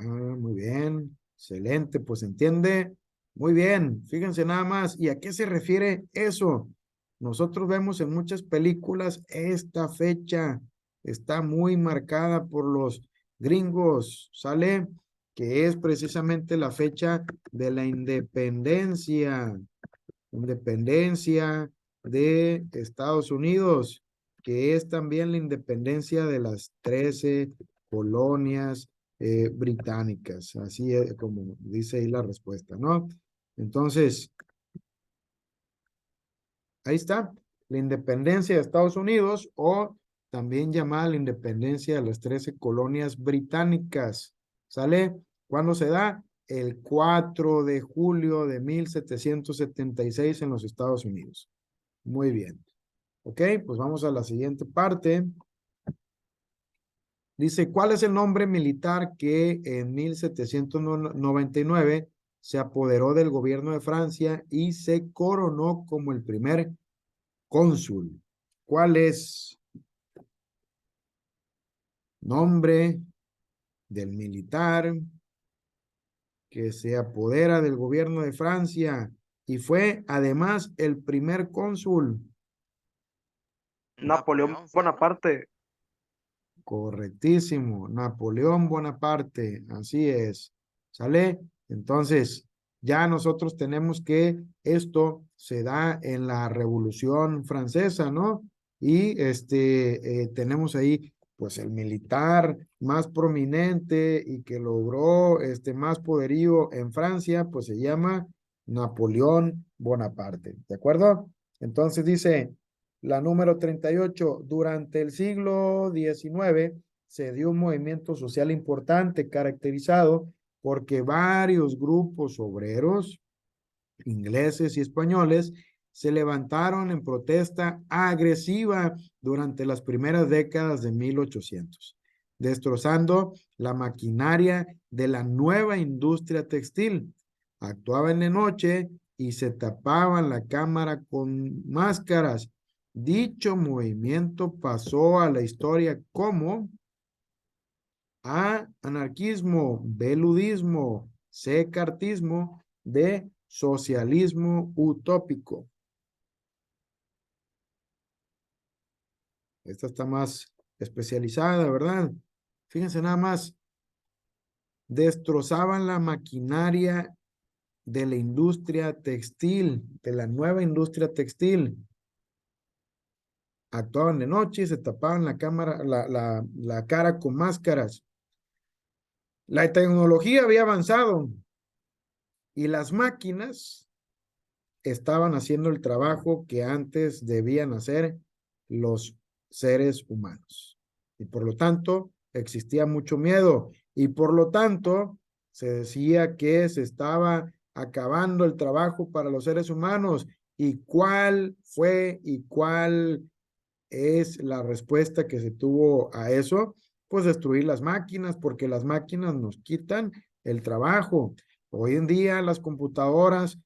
Muy bien, excelente, pues entiende. Muy bien, fíjense nada más. ¿Y a qué se refiere eso? Nosotros vemos en muchas películas esta fecha está muy marcada por los gringos, ¿sale? que es precisamente la fecha de la independencia de Estados Unidos, que es también la independencia de las 13 colonias británicas. Así es como dice ahí la respuesta, ¿no? Entonces, ahí está, la independencia de Estados Unidos o también llamada la independencia de las 13 colonias británicas. ¿Sale? ¿Cuándo se da? El 4 de julio de 1776 en los Estados Unidos. Muy bien. Ok, pues vamos a la siguiente parte. Dice, ¿cuál es el nombre militar que en 1799 se apoderó del gobierno de Francia y se coronó como el primer cónsul? ¿Cuál es nombre del militar que se apodera del gobierno de Francia y fue además el primer cónsul? Napoleón fue, ¿no? Bonaparte. Correctísimo, Napoleón Bonaparte, así es. ¿Sale? Entonces, ya nosotros tenemos que esto se da en la Revolución Francesa, ¿no? Y tenemos ahí, pues, el militar más prominente y que logró más poderío en Francia, pues se llama Napoleón Bonaparte, ¿de acuerdo? Entonces dice, la número 38, durante el siglo XIX se dio un movimiento social importante caracterizado porque varios grupos obreros, ingleses y españoles, se levantaron en protesta agresiva durante las primeras décadas de 1800, destrozando la maquinaria de la nueva industria textil. Actuaban de noche y se tapaban la cámara con máscaras. Dicho movimiento pasó a la historia como A, anarquismo; B, ludismo; C, cartismo; D, socialismo utópico. Esta está más especializada, ¿verdad? Fíjense nada más, destrozaban la maquinaria de la industria textil, de la nueva industria textil. Actuaban de noche y se tapaban la cara con máscaras. La tecnología había avanzado y las máquinas estaban haciendo el trabajo que antes debían hacer los seres humanos. Y por lo tanto, existía mucho miedo y por lo tanto, se decía que se estaba acabando el trabajo para los seres humanos. ¿Y cuál fue y cuál es la respuesta que se tuvo a eso? Pues destruir las máquinas, porque las máquinas nos quitan el trabajo. Hoy en día las computadoras,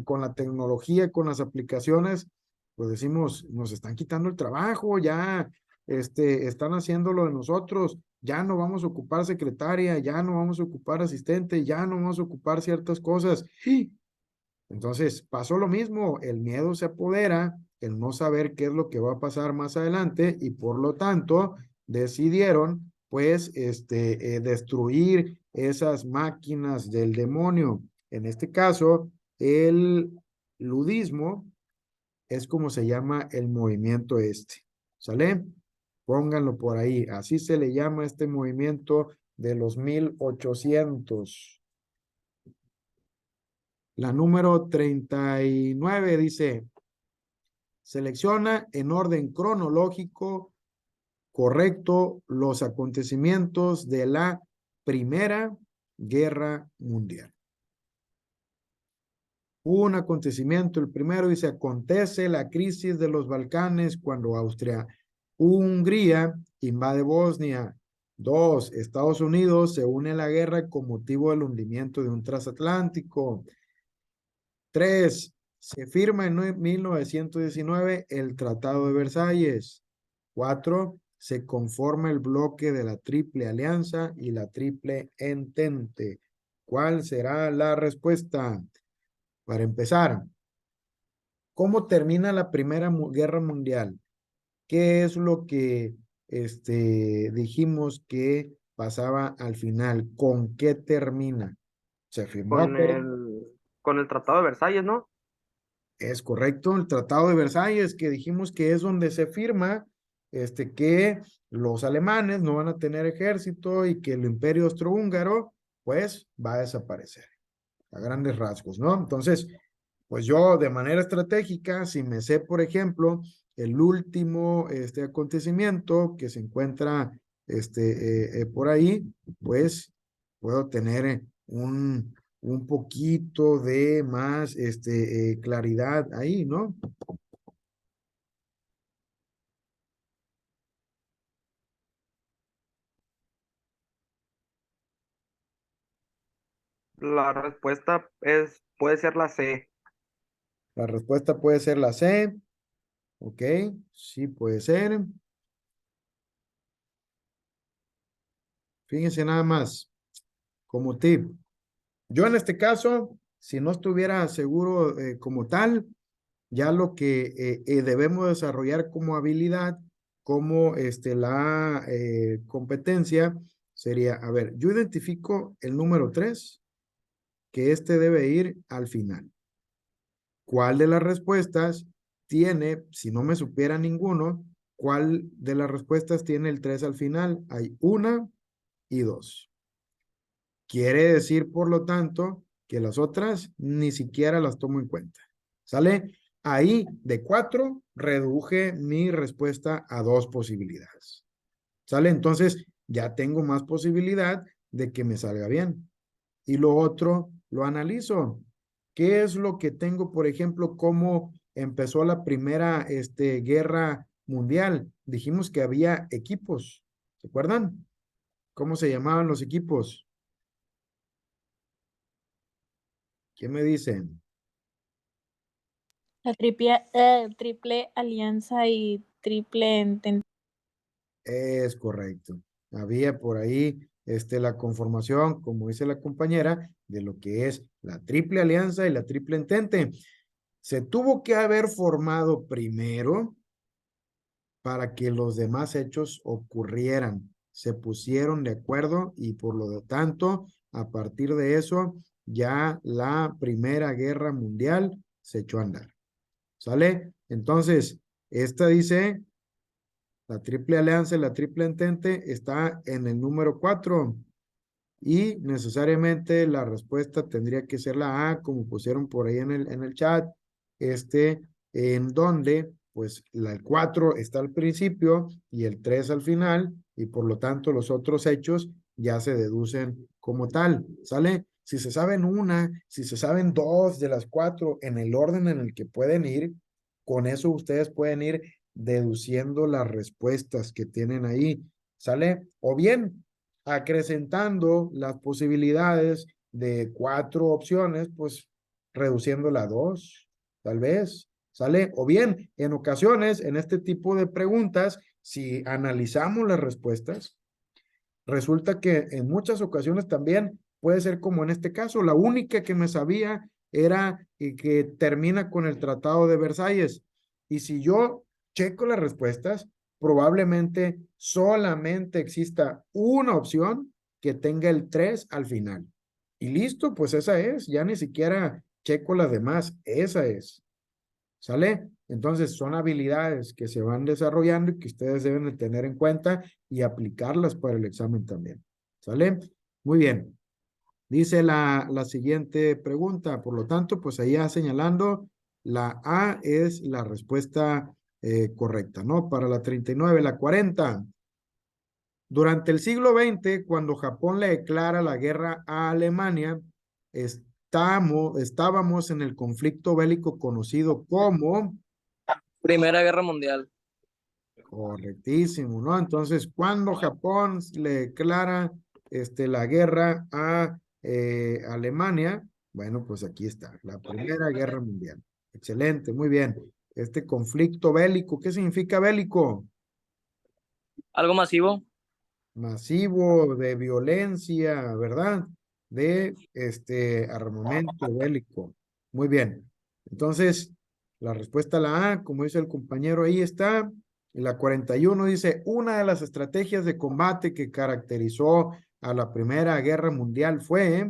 con la tecnología, con las aplicaciones, pues decimos, nos están quitando el trabajo, ya, están haciendo lo de nosotros, ya no vamos a ocupar secretaria, ya no vamos a ocupar asistente, ya no vamos a ocupar ciertas cosas. Entonces, pasó lo mismo, el miedo se apodera, el no saber qué es lo que va a pasar más adelante y por lo tanto decidieron pues destruir esas máquinas del demonio. En este caso, el ludismo es como se llama el movimiento ¿sale? Pónganlo por ahí, así se le llama este movimiento de los 1800. La número 39 dice, selecciona en orden cronológico correcto los acontecimientos de la Primera Guerra Mundial. Un acontecimiento, el primero dice, acontece la crisis de los Balcanes cuando Austria-Hungría invade Bosnia. 2. Estados Unidos se une a la guerra con motivo del hundimiento de un transatlántico. 3. Se firma en 1919 el Tratado de Versalles. 4. Se conforma el bloque de la Triple Alianza y la Triple Entente. ¿Cuál será la respuesta? Para empezar, ¿cómo termina la Primera Guerra Mundial? ¿Qué es lo que dijimos que pasaba al final. ¿Con qué termina? Se firmó Con acuerdo. con el Tratado de Versalles, ¿no? Es correcto, el Tratado de Versalles, que dijimos que es donde se firma que los alemanes no van a tener ejército y que el imperio austrohúngaro, pues, va a desaparecer, a grandes rasgos, ¿no? Entonces, pues yo de manera estratégica, si me sé, por ejemplo, el último acontecimiento que se encuentra por ahí, pues puedo tener un poquito de más claridad ahí, ¿no? La respuesta puede ser la C. La respuesta puede ser la C, ok, sí puede ser. Fíjense nada más, como tip. Yo en este caso, si no estuviera seguro como tal, ya lo que debemos desarrollar como habilidad, como la competencia, sería, a ver, yo identifico el número 3, que debe ir al final. ¿Cuál de las respuestas tiene, si no me supiera ninguno, cuál de las respuestas tiene el 3 al final? Hay una y dos. Quiere decir, por lo tanto, que las otras ni siquiera las tomo en cuenta. ¿Sale? Ahí de 4 reduje mi respuesta a 2 posibilidades. ¿Sale? Entonces ya tengo más posibilidad de que me salga bien. Y lo otro, lo analizo. ¿Qué es lo que tengo, por ejemplo, cómo empezó la primera guerra mundial? Dijimos que había equipos. ¿Se acuerdan? ¿Cómo se llamaban los equipos? ¿Qué me dicen? La triple alianza y triple entente. Es correcto. Había por ahí la conformación, como dice la compañera, de lo que es la Triple Alianza y la Triple Entente. Se tuvo que haber formado primero para que los demás hechos ocurrieran. Se pusieron de acuerdo y por lo tanto, a partir de eso, ya la Primera Guerra Mundial se echó a andar. ¿Sale? Entonces, esta dice la Triple Alianza y la Triple Entente está en el número 4 y necesariamente la respuesta tendría que ser la A, como pusieron por ahí en el chat, en donde pues el 4 está al principio y el 3 al final y por lo tanto los otros hechos ya se deducen como tal, ¿sale? Si se saben una, si se saben dos de las 4 en el orden en el que pueden ir, con eso ustedes pueden ir deduciendo las respuestas que tienen ahí, ¿sale? O bien, acrecentando las posibilidades de 4 opciones, pues reduciéndola a 2, tal vez, ¿sale? O bien, en ocasiones, en este tipo de preguntas, si analizamos las respuestas, resulta que en muchas ocasiones también puede ser como en este caso, la única que me sabía era que termina con el Tratado de Versalles. Y si yo checo las respuestas, probablemente solamente exista una opción que tenga el 3 al final. Y listo, pues esa es, ya ni siquiera checo las demás, esa es. ¿Sale? Entonces son habilidades que se van desarrollando y que ustedes deben de tener en cuenta y aplicarlas para el examen también. ¿Sale? Muy bien. Dice la siguiente pregunta, por lo tanto, pues ahí ya señalando, la A es la respuesta correcta, ¿no? Para la 39, la 40. Durante el siglo XX, cuando Japón le declara la guerra a Alemania, estábamos en el conflicto bélico conocido como... Primera Guerra Mundial. Correctísimo, ¿no? Entonces, cuando Japón le declara la guerra a Alemania, bueno, pues aquí está, la Primera Guerra Mundial. Excelente, muy bien. Este conflicto bélico, ¿qué significa bélico? Algo masivo. Masivo, de violencia, ¿verdad? De armamento bélico. Muy bien. Entonces, la respuesta a la A, como dice el compañero, ahí está. Y la 41 dice, una de las estrategias de combate que caracterizó a la Primera Guerra Mundial fue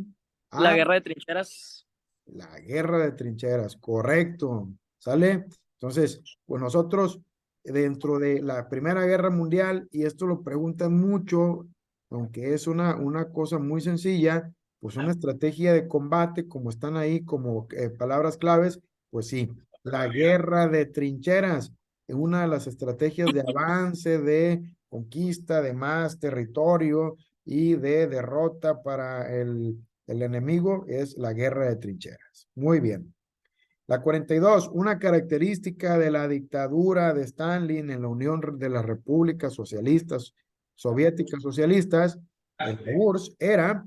La guerra de trincheras. la guerra de trincheras, correcto, ¿sale? Entonces, pues nosotros dentro de la Primera Guerra Mundial, y esto lo preguntan mucho, aunque es una cosa muy sencilla, pues una estrategia de combate, como están ahí como palabras claves, pues sí, la guerra de trincheras, una de las estrategias de avance, de conquista de más territorio y de derrota para el enemigo es la guerra de trincheras. Muy bien. La 42, una característica de la dictadura de Stalin en la Unión de las Repúblicas Socialistas, Soviéticas Socialistas, el URSS, era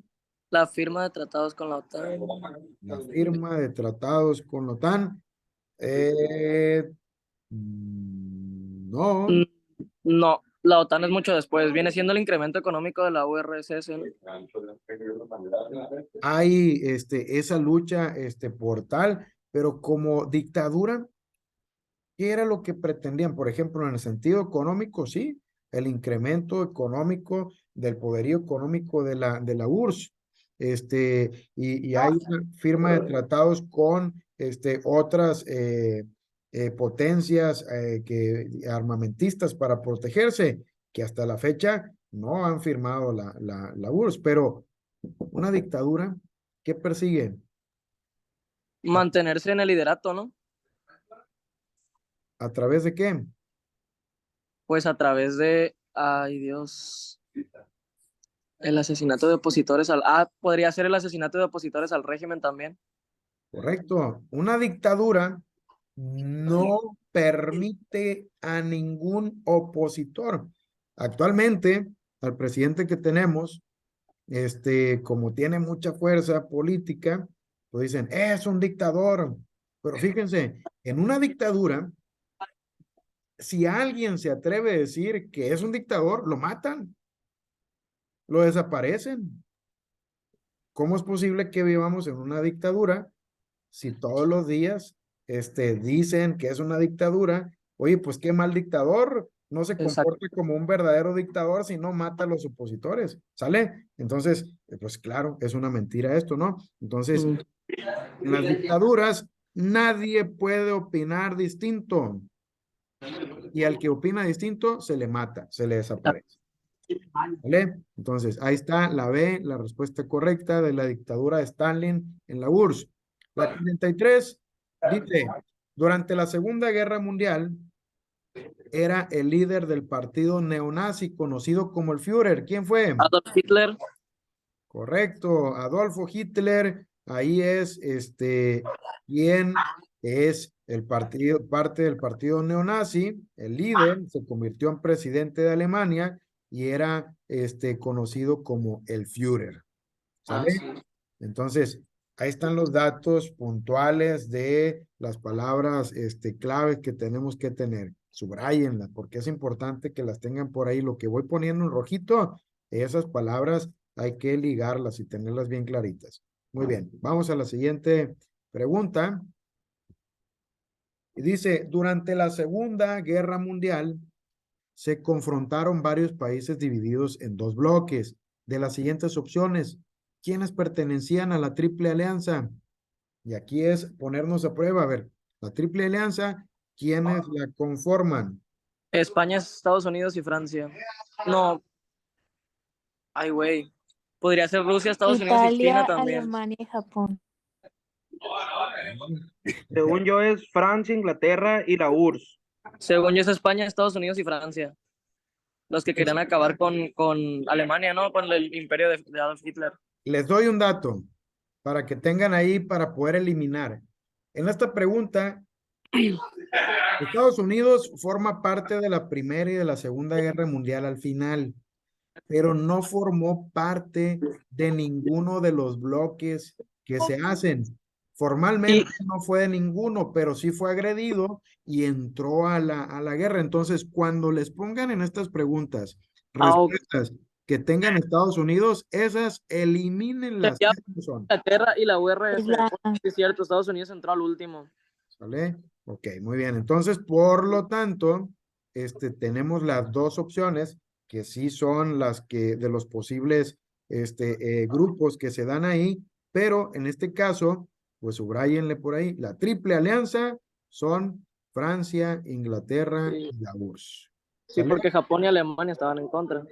La firma de tratados con la OTAN. la firma de tratados con la OTAN. No, Mm, No, la OTAN es mucho después. Viene siendo el incremento económico de la URSS, ¿no? hay esa lucha por tal, pero como dictadura, ¿qué era lo que pretendían? Por ejemplo, en el sentido económico, sí, el incremento económico del poderío económico de la URSS. Y hay una firma de tratados con otras potencias armamentistas para protegerse, que hasta la fecha no han firmado la URSS, pero una dictadura, ¿qué persigue? Mantenerse en el liderato, ¿no? ¿A través de qué? Pues a través de, ay Dios, el asesinato de opositores al, podría ser el asesinato de opositores al régimen también. Correcto. Una dictadura no permite a ningún opositor. Actualmente, al presidente que tenemos, como tiene mucha fuerza política, pues dicen, es un dictador. Pero fíjense, en una dictadura, si alguien se atreve a decir que es un dictador, lo matan, lo desaparecen. ¿Cómo es posible que vivamos en una dictadura si todos los días dicen que es una dictadura? Oye, pues qué mal dictador, no se Exacto. comporta como un verdadero dictador si no mata a los opositores, ¿sale? Entonces, pues claro, es una mentira esto, ¿no? Entonces, Mm. en las dictaduras nadie puede opinar distinto y al que opina distinto se le mata, se le desaparece. ¿Vale? Entonces, ahí está la B, la respuesta correcta de la dictadura de Stalin en la URSS. La 43 dice, durante la Segunda Guerra Mundial era el líder del partido neonazi conocido como el Führer. ¿Quién fue? Adolf Hitler. Correcto, Adolfo Hitler. Ahí es quien es el partido, parte del partido neonazi, el líder, se convirtió en presidente de Alemania y era conocido como el Führer. ¿Sale? Sí. Entonces, ahí están los datos puntuales de las palabras claves que tenemos que tener. Subrayenlas, porque es importante que las tengan por ahí. Lo que voy poniendo en rojito, esas palabras hay que ligarlas y tenerlas bien claritas. Muy bien, vamos a la siguiente pregunta. Y dice, durante la Segunda Guerra Mundial se confrontaron varios países divididos en dos bloques. De las siguientes opciones, ¿quiénes pertenecían a la Triple Alianza? Y aquí es ponernos a prueba. A ver, la Triple Alianza, ¿quiénes la conforman? España, Estados Unidos y Francia. No, ay, güey. Podría ser Rusia, Estados Unidos y China Italia, también. Alemania y Japón. Según yo es Francia, Inglaterra y la URSS. Según yo es España, Estados Unidos y Francia. Los que querían acabar con Alemania, ¿no? Con el imperio de Adolf Hitler. Les doy un dato para que tengan ahí para poder eliminar. En esta pregunta, Estados Unidos forma parte de la Primera y de la Segunda Guerra Mundial al final, pero no formó parte de ninguno de los bloques que se hacen. Formalmente no fue de ninguno, pero sí fue agredido y entró a la guerra. Entonces, cuando les pongan en estas preguntas respuestas que tengan Estados Unidos, esas elimínenlas. Sería Esas no son. Inglaterra y la URSS. Es la Es cierto, Estados Unidos entró al último. ¿Sale? Ok, muy bien. Entonces, por lo tanto, tenemos las dos opciones que sí son las que de los posibles grupos que se dan ahí, pero en este caso, pues subrayenle por ahí, la Triple Alianza son Francia, Inglaterra Sí. y la URSS. Sí, ¿Sale? porque Japón y Alemania estaban en contra.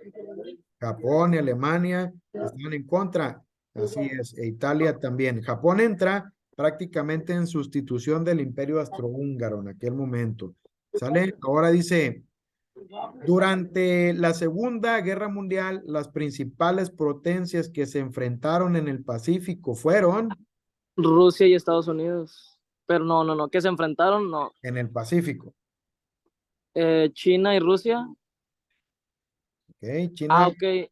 Japón y Alemania están en contra, así es, e Italia también. Japón entra prácticamente en sustitución del Imperio Austrohúngaro en aquel momento. ¿Sale? Ahora dice, durante la Segunda Guerra Mundial, las principales potencias que se enfrentaron en el Pacífico fueron Rusia y Estados Unidos. Pero no, que se enfrentaron, no. en el Pacífico. China y Rusia. ¿Ok? China, Ah, ok.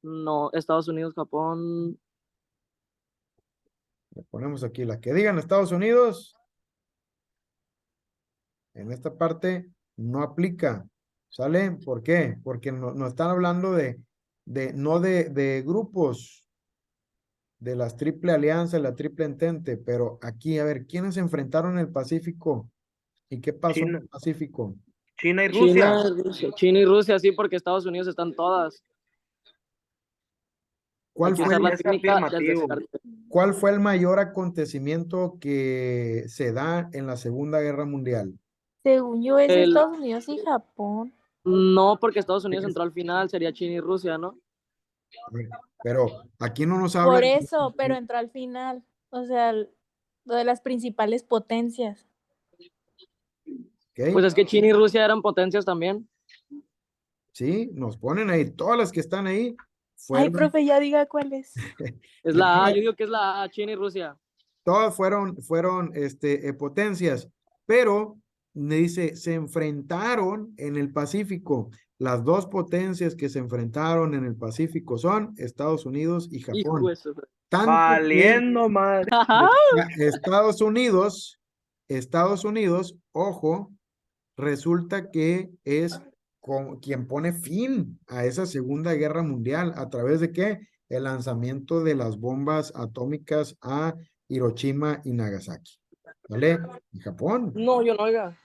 No, Estados Unidos, Japón. le ponemos aquí la que digan Estados Unidos. En esta parte no aplica. ¿Sale? ¿Por qué? Porque no están hablando no de grupos de las Triple Alianza, la Triple Entente, pero aquí, a ver, ¿quiénes se enfrentaron en el Pacífico? ¿Y qué pasó en China, el Pacífico? China y Rusia. China y Rusia, sí, porque Estados Unidos están todas. Hay ¿Cuál que fue, usar la Es técnica del afirmativo. descarte. ¿Cuál fue el mayor acontecimiento que se da en la Segunda Guerra Mundial? Según yo es El- Estados Unidos y Japón. No, porque Estados Unidos entró al final, sería China y Rusia, ¿no? Pero aquí no nos Por hablan. eso, pero entró al final. O sea, lo de las principales potencias. ¿Ok? Pues es que China y Rusia eran potencias también. Sí, nos ponen ahí, todas las que están ahí Ay, fueron, profe, ya diga cuál es. Es la A, yo digo que es la A, China y Rusia. todas fueron potencias, pero me dice, se enfrentaron en el Pacífico. Las dos potencias que se enfrentaron en el Pacífico son Estados Unidos y Hijo Japón. de su... Tanto que Valiendo madre. Estados Unidos, ojo, resulta que es quien pone fin a esa Segunda Guerra Mundial. ¿A través de qué? El lanzamiento de las bombas atómicas a Hiroshima y Nagasaki. ¿Vale? En Japón. No, yo no, oiga.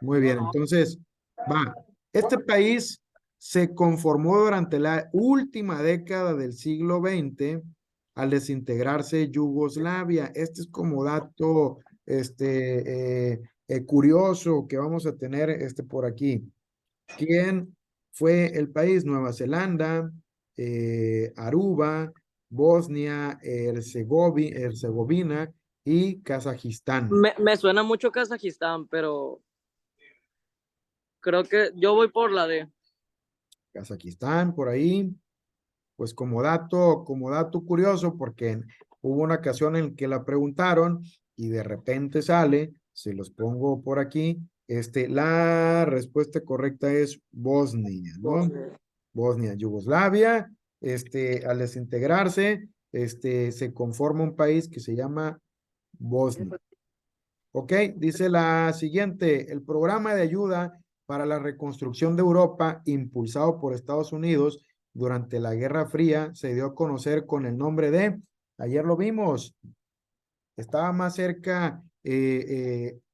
Muy bien, entonces, va. Este país se conformó durante la última década del siglo XX al desintegrarse Yugoslavia. Este es como dato curioso que vamos a tener por aquí. ¿Quién fue el país? Nueva Zelanda, Aruba, Bosnia, Herzegovina y Kazajistán. Me suena mucho Kazajistán, pero creo que yo voy por la D. Kazajistán, por ahí. Pues como dato curioso, porque hubo una ocasión en que la preguntaron y de repente sale, se los pongo por aquí, la respuesta correcta es Bosnia, ¿no? Bosnia, Yugoslavia, al desintegrarse, se conforma un país que se llama Bosnia. Ok, dice la siguiente, el programa de ayuda para la reconstrucción de Europa, impulsado por Estados Unidos durante la Guerra Fría, se dio a conocer con el nombre de, ayer lo vimos, estaba más cerca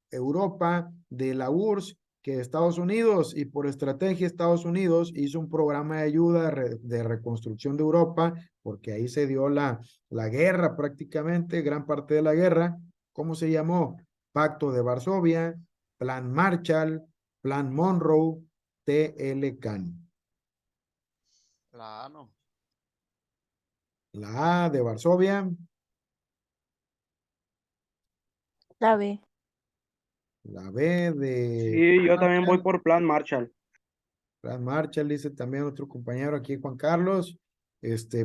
Europa de la URSS que Estados Unidos, y por estrategia Estados Unidos hizo un programa de ayuda de reconstrucción de Europa, porque ahí se dio la guerra prácticamente, gran parte de la guerra. ¿Cómo se llamó? Pacto de Varsovia, Plan Marshall, Plan Monroe, TLCAN. La A no. La A de Varsovia, La B. la B de Sí, yo también voy Marshall. por Plan Marshall. Plan Marshall, dice también otro compañero aquí, Juan Carlos.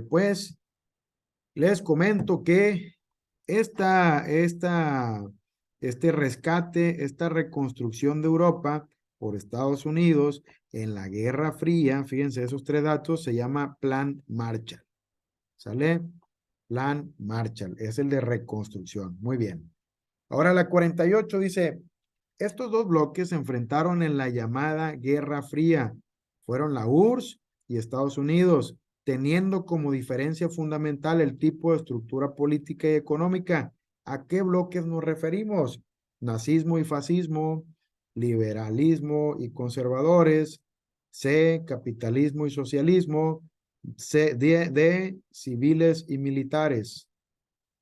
Pues, les comento que este rescate, esta reconstrucción de Europa por Estados Unidos en la Guerra Fría, fíjense esos tres datos, se llama Plan Marshall. ¿Sale? Plan Marshall, es el de reconstrucción. Muy bien. Ahora la 48 dice, estos dos bloques se enfrentaron en la llamada Guerra Fría. Fueron la URSS y Estados Unidos, teniendo como diferencia fundamental el tipo de estructura política y económica. ¿A qué bloques nos referimos? Nazismo y fascismo, liberalismo y conservadores. C, capitalismo y socialismo. D, civiles y militares.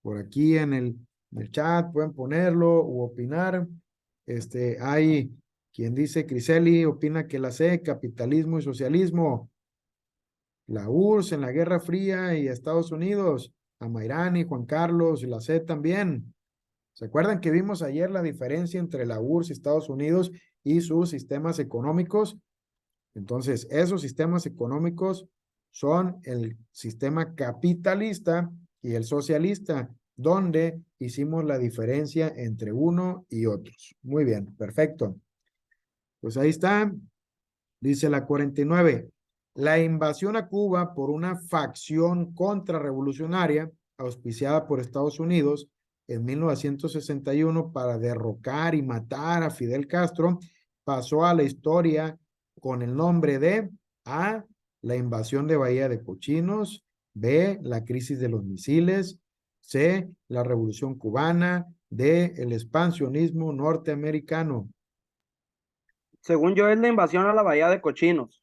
Por aquí en el chat pueden ponerlo u opinar. Hay quien dice, Criseli opina que la C, capitalismo y socialismo. La URSS en la Guerra Fría y Estados Unidos. A Mayrani, Juan Carlos y la C también. ¿Se acuerdan que vimos ayer la diferencia entre la URSS y Estados Unidos y sus sistemas económicos? Entonces, esos sistemas económicos son el sistema capitalista y el socialista, donde hicimos la diferencia entre uno y otros. Muy bien, perfecto. Pues ahí está. Dice la 49. La invasión a Cuba por una facción contrarrevolucionaria auspiciada por Estados Unidos en 1961 para derrocar y matar a Fidel Castro pasó a la historia con el nombre de A, la invasión de Bahía de Cochinos, B, la crisis de los misiles, C, la revolución cubana, D, el expansionismo norteamericano. Según yo, es la invasión a la Bahía de Cochinos.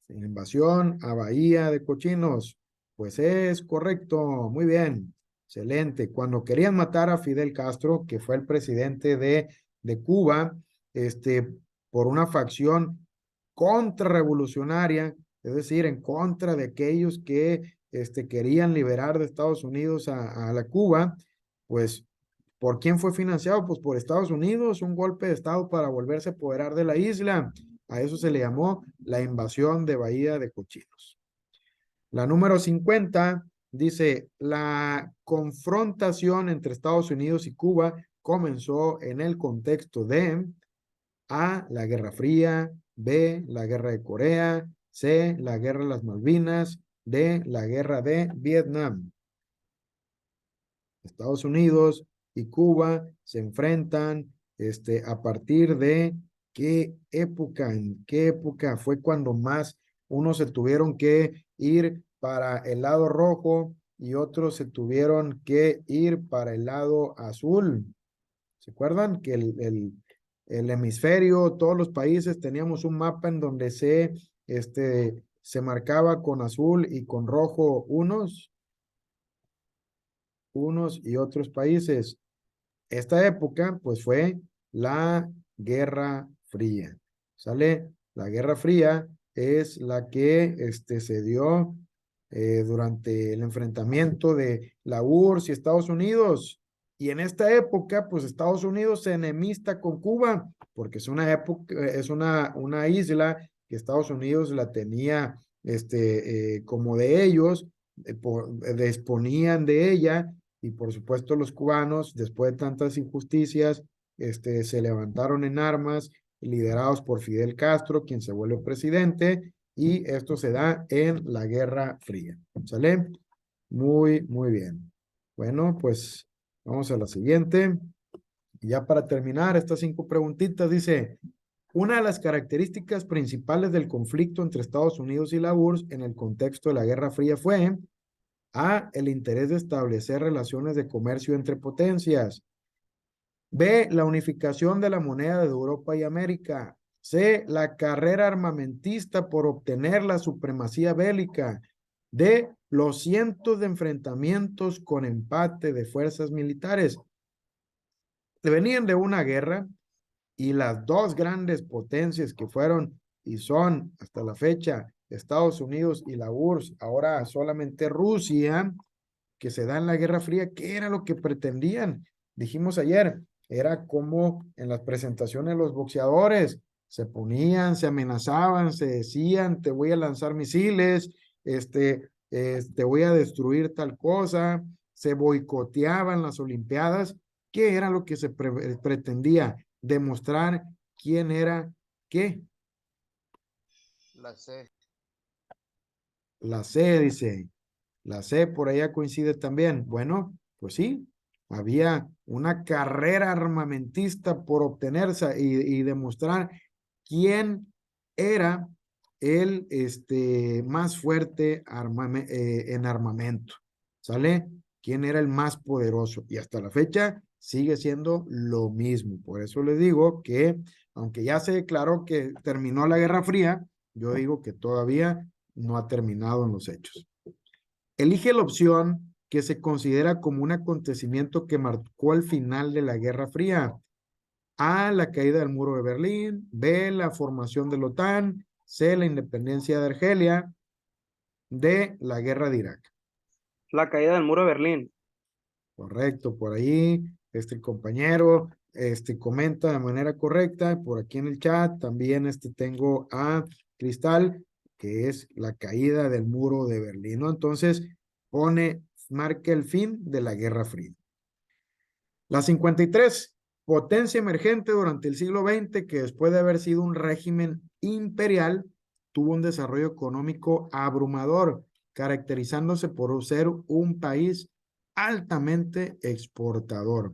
Invasión a Bahía de Cochinos. Pues es correcto, muy bien, excelente. Cuando querían matar a Fidel Castro, que fue el presidente de Cuba, por una facción contrarrevolucionaria, es decir, en contra de aquellos que querían liberar de Estados Unidos a la Cuba, pues, ¿por quién fue financiado? Pues por Estados Unidos, un golpe de Estado para volverse a apoderar de la isla. A eso se le llamó la invasión de Bahía de Cochinos. La número 50 dice, la confrontación entre Estados Unidos y Cuba comenzó en el contexto de A, la Guerra Fría, B, la Guerra de Corea, C, la Guerra de las Malvinas, D, la Guerra de Vietnam. Estados Unidos y Cuba se enfrentan a partir de en qué época fue cuando más unos se tuvieron que ir para el lado rojo y otros se tuvieron que ir para el lado azul. ¿Se acuerdan que el hemisferio, todos los países teníamos un mapa en donde se marcaba con azul y con rojo unos y otros países? Esta época, pues fue la Guerra Fría. ¿Sale? La Guerra Fría es la que se dio durante el enfrentamiento de la URSS y Estados Unidos. Y en esta época, pues Estados Unidos se enemista con Cuba, porque es una época, es una isla que Estados Unidos la tenía como de ellos, disponían de ella, y por supuesto los cubanos, después de tantas injusticias, se levantaron en armas, liderados por Fidel Castro, quien se vuelve presidente, y esto se da en la Guerra Fría. ¿Sale? Muy, muy bien. Bueno, pues vamos a la siguiente. Y ya para terminar, estas 5 preguntitas, dice, una de las características principales del conflicto entre Estados Unidos y la URSS en el contexto de la Guerra Fría fue A, el interés de establecer relaciones de comercio entre potencias. B, la unificación de la moneda de Europa y América. C, la carrera armamentista por obtener la supremacía bélica. D, los cientos de enfrentamientos con empate de fuerzas militares. Venían de una guerra y las 2 grandes potencias que fueron y son hasta la fecha Estados Unidos y la URSS, ahora solamente Rusia, que se da en la Guerra Fría, ¿qué era lo que pretendían? Dijimos ayer, era como en las presentaciones los boxeadores se ponían, se amenazaban, se decían, te voy a lanzar misiles, te voy a destruir tal cosa, se boicoteaban las Olimpiadas. ¿Qué era lo que se pretendía? Demostrar quién era qué. La C. La C, dice. La C por allá coincide también. Bueno, pues sí, había una carrera armamentista por obtenerse y demostrar quién era el más fuerte en armamento. ¿Sale? ¿Quién era el más poderoso? Y hasta la fecha sigue siendo lo mismo. Por eso les digo que, aunque ya se declaró que terminó la Guerra Fría, yo digo que todavía no ha terminado en los hechos. Elige la opción que se considera como un acontecimiento que marcó el final de la Guerra Fría. A, la caída del muro de Berlín. B, la formación de la OTAN. C, la independencia de Argelia. D, la guerra de Irak. La caída del muro de Berlín. Correcto, por ahí, compañero, comenta de manera correcta. Por aquí en el chat también, tengo a Cristal, que es la caída del muro de Berlín, ¿no? Entonces, marca el fin de la Guerra Fría. La 53, potencia emergente durante el siglo XX, que después de haber sido un régimen imperial, tuvo un desarrollo económico abrumador, caracterizándose por ser un país altamente exportador.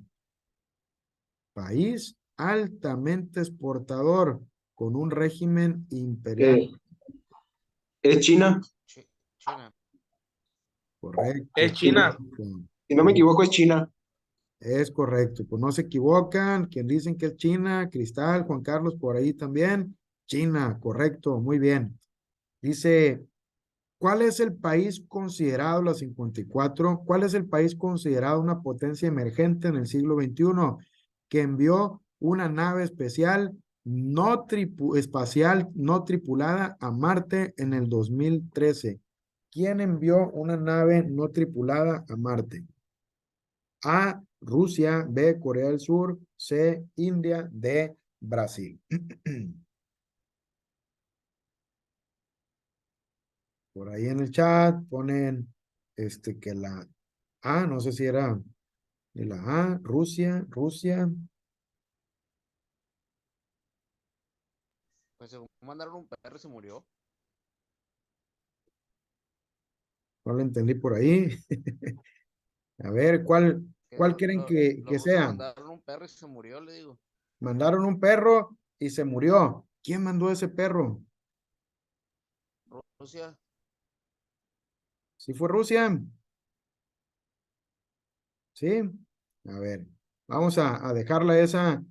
País altamente exportador, con un régimen imperial. ¿Es China? China. Correcto. Es China. correcto. Si no me equivoco, es China. Es correcto, pues no se equivocan. Quien dicen que es China, Cristal, Juan Carlos, por ahí también. China, correcto, muy bien. Dice, ¿cuál es el país considerado, la 54, cuál es el país considerado una potencia emergente en el siglo XXI que envió una nave especial espacial no tripulada a Marte en el 2013? ¿Quién envió una nave no tripulada a Marte? A, Rusia. B, Corea del Sur. C, India. D, Brasil. Por ahí en el chat ponen que la A, no sé si era de la A, Rusia. Pues según mandaron un perro y se murió. No lo entendí por ahí. A ver, ¿cuál quieren que Los rusos sea? mandaron un perro y se murió, le digo. Mandaron un perro y se murió. ¿Quién mandó ese perro? Rusia. ¿Sí fue Rusia? ¿Sí? A ver, vamos a dejarla esa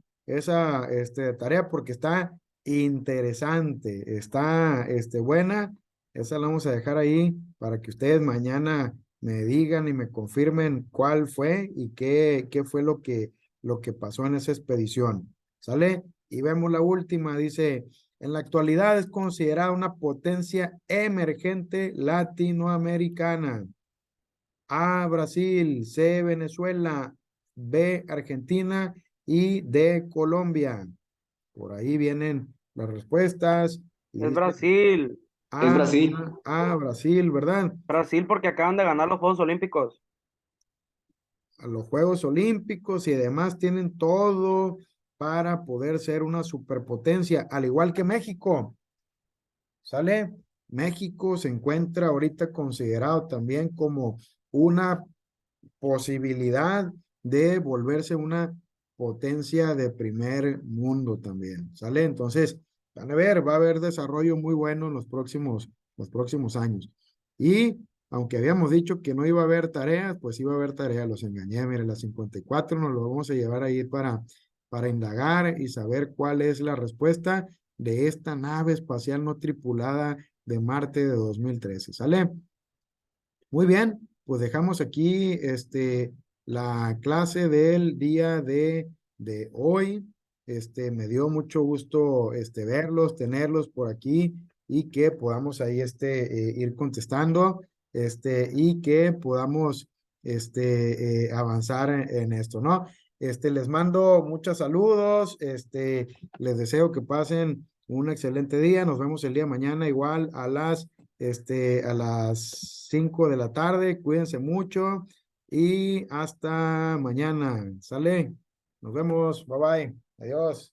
tarea porque está interesante, está buena. Esa la vamos a dejar ahí para que ustedes mañana me digan y me confirmen cuál fue y qué fue lo que pasó en esa expedición. ¿Sale? Y vemos la última, dice, en la actualidad es considerada una potencia emergente latinoamericana. A, Brasil. C, Venezuela. B, Argentina. Y D, Colombia. Por ahí vienen las respuestas. Y Es dice Brasil. Es A, Brasil. Brasil, ¿verdad? Brasil porque acaban de ganar los Juegos Olímpicos. A los Juegos Olímpicos y además tienen todo para poder ser una superpotencia, al igual que México. ¿Sale? México se encuentra ahorita considerado también como una posibilidad de volverse una potencia de primer mundo también, ¿sale? Entonces, van a ver, va a haber desarrollo muy bueno en los próximos años. Y aunque habíamos dicho que no iba a haber tareas, pues iba a haber tareas, los engañé, mire, la 54 nos lo vamos a llevar ahí para indagar y saber cuál es la respuesta de esta nave espacial no tripulada de Marte de 2013, ¿sale? Muy bien, pues dejamos aquí la clase del día de hoy. Me dio mucho gusto verlos, tenerlos por aquí y que podamos ahí ir contestando y que podamos avanzar en esto, ¿no? Les mando muchos saludos, les deseo que pasen un excelente día. Nos vemos el día de mañana igual a las 5 de la tarde. Cuídense mucho y hasta mañana. ¿Sale? Nos vemos. Bye bye. Adiós.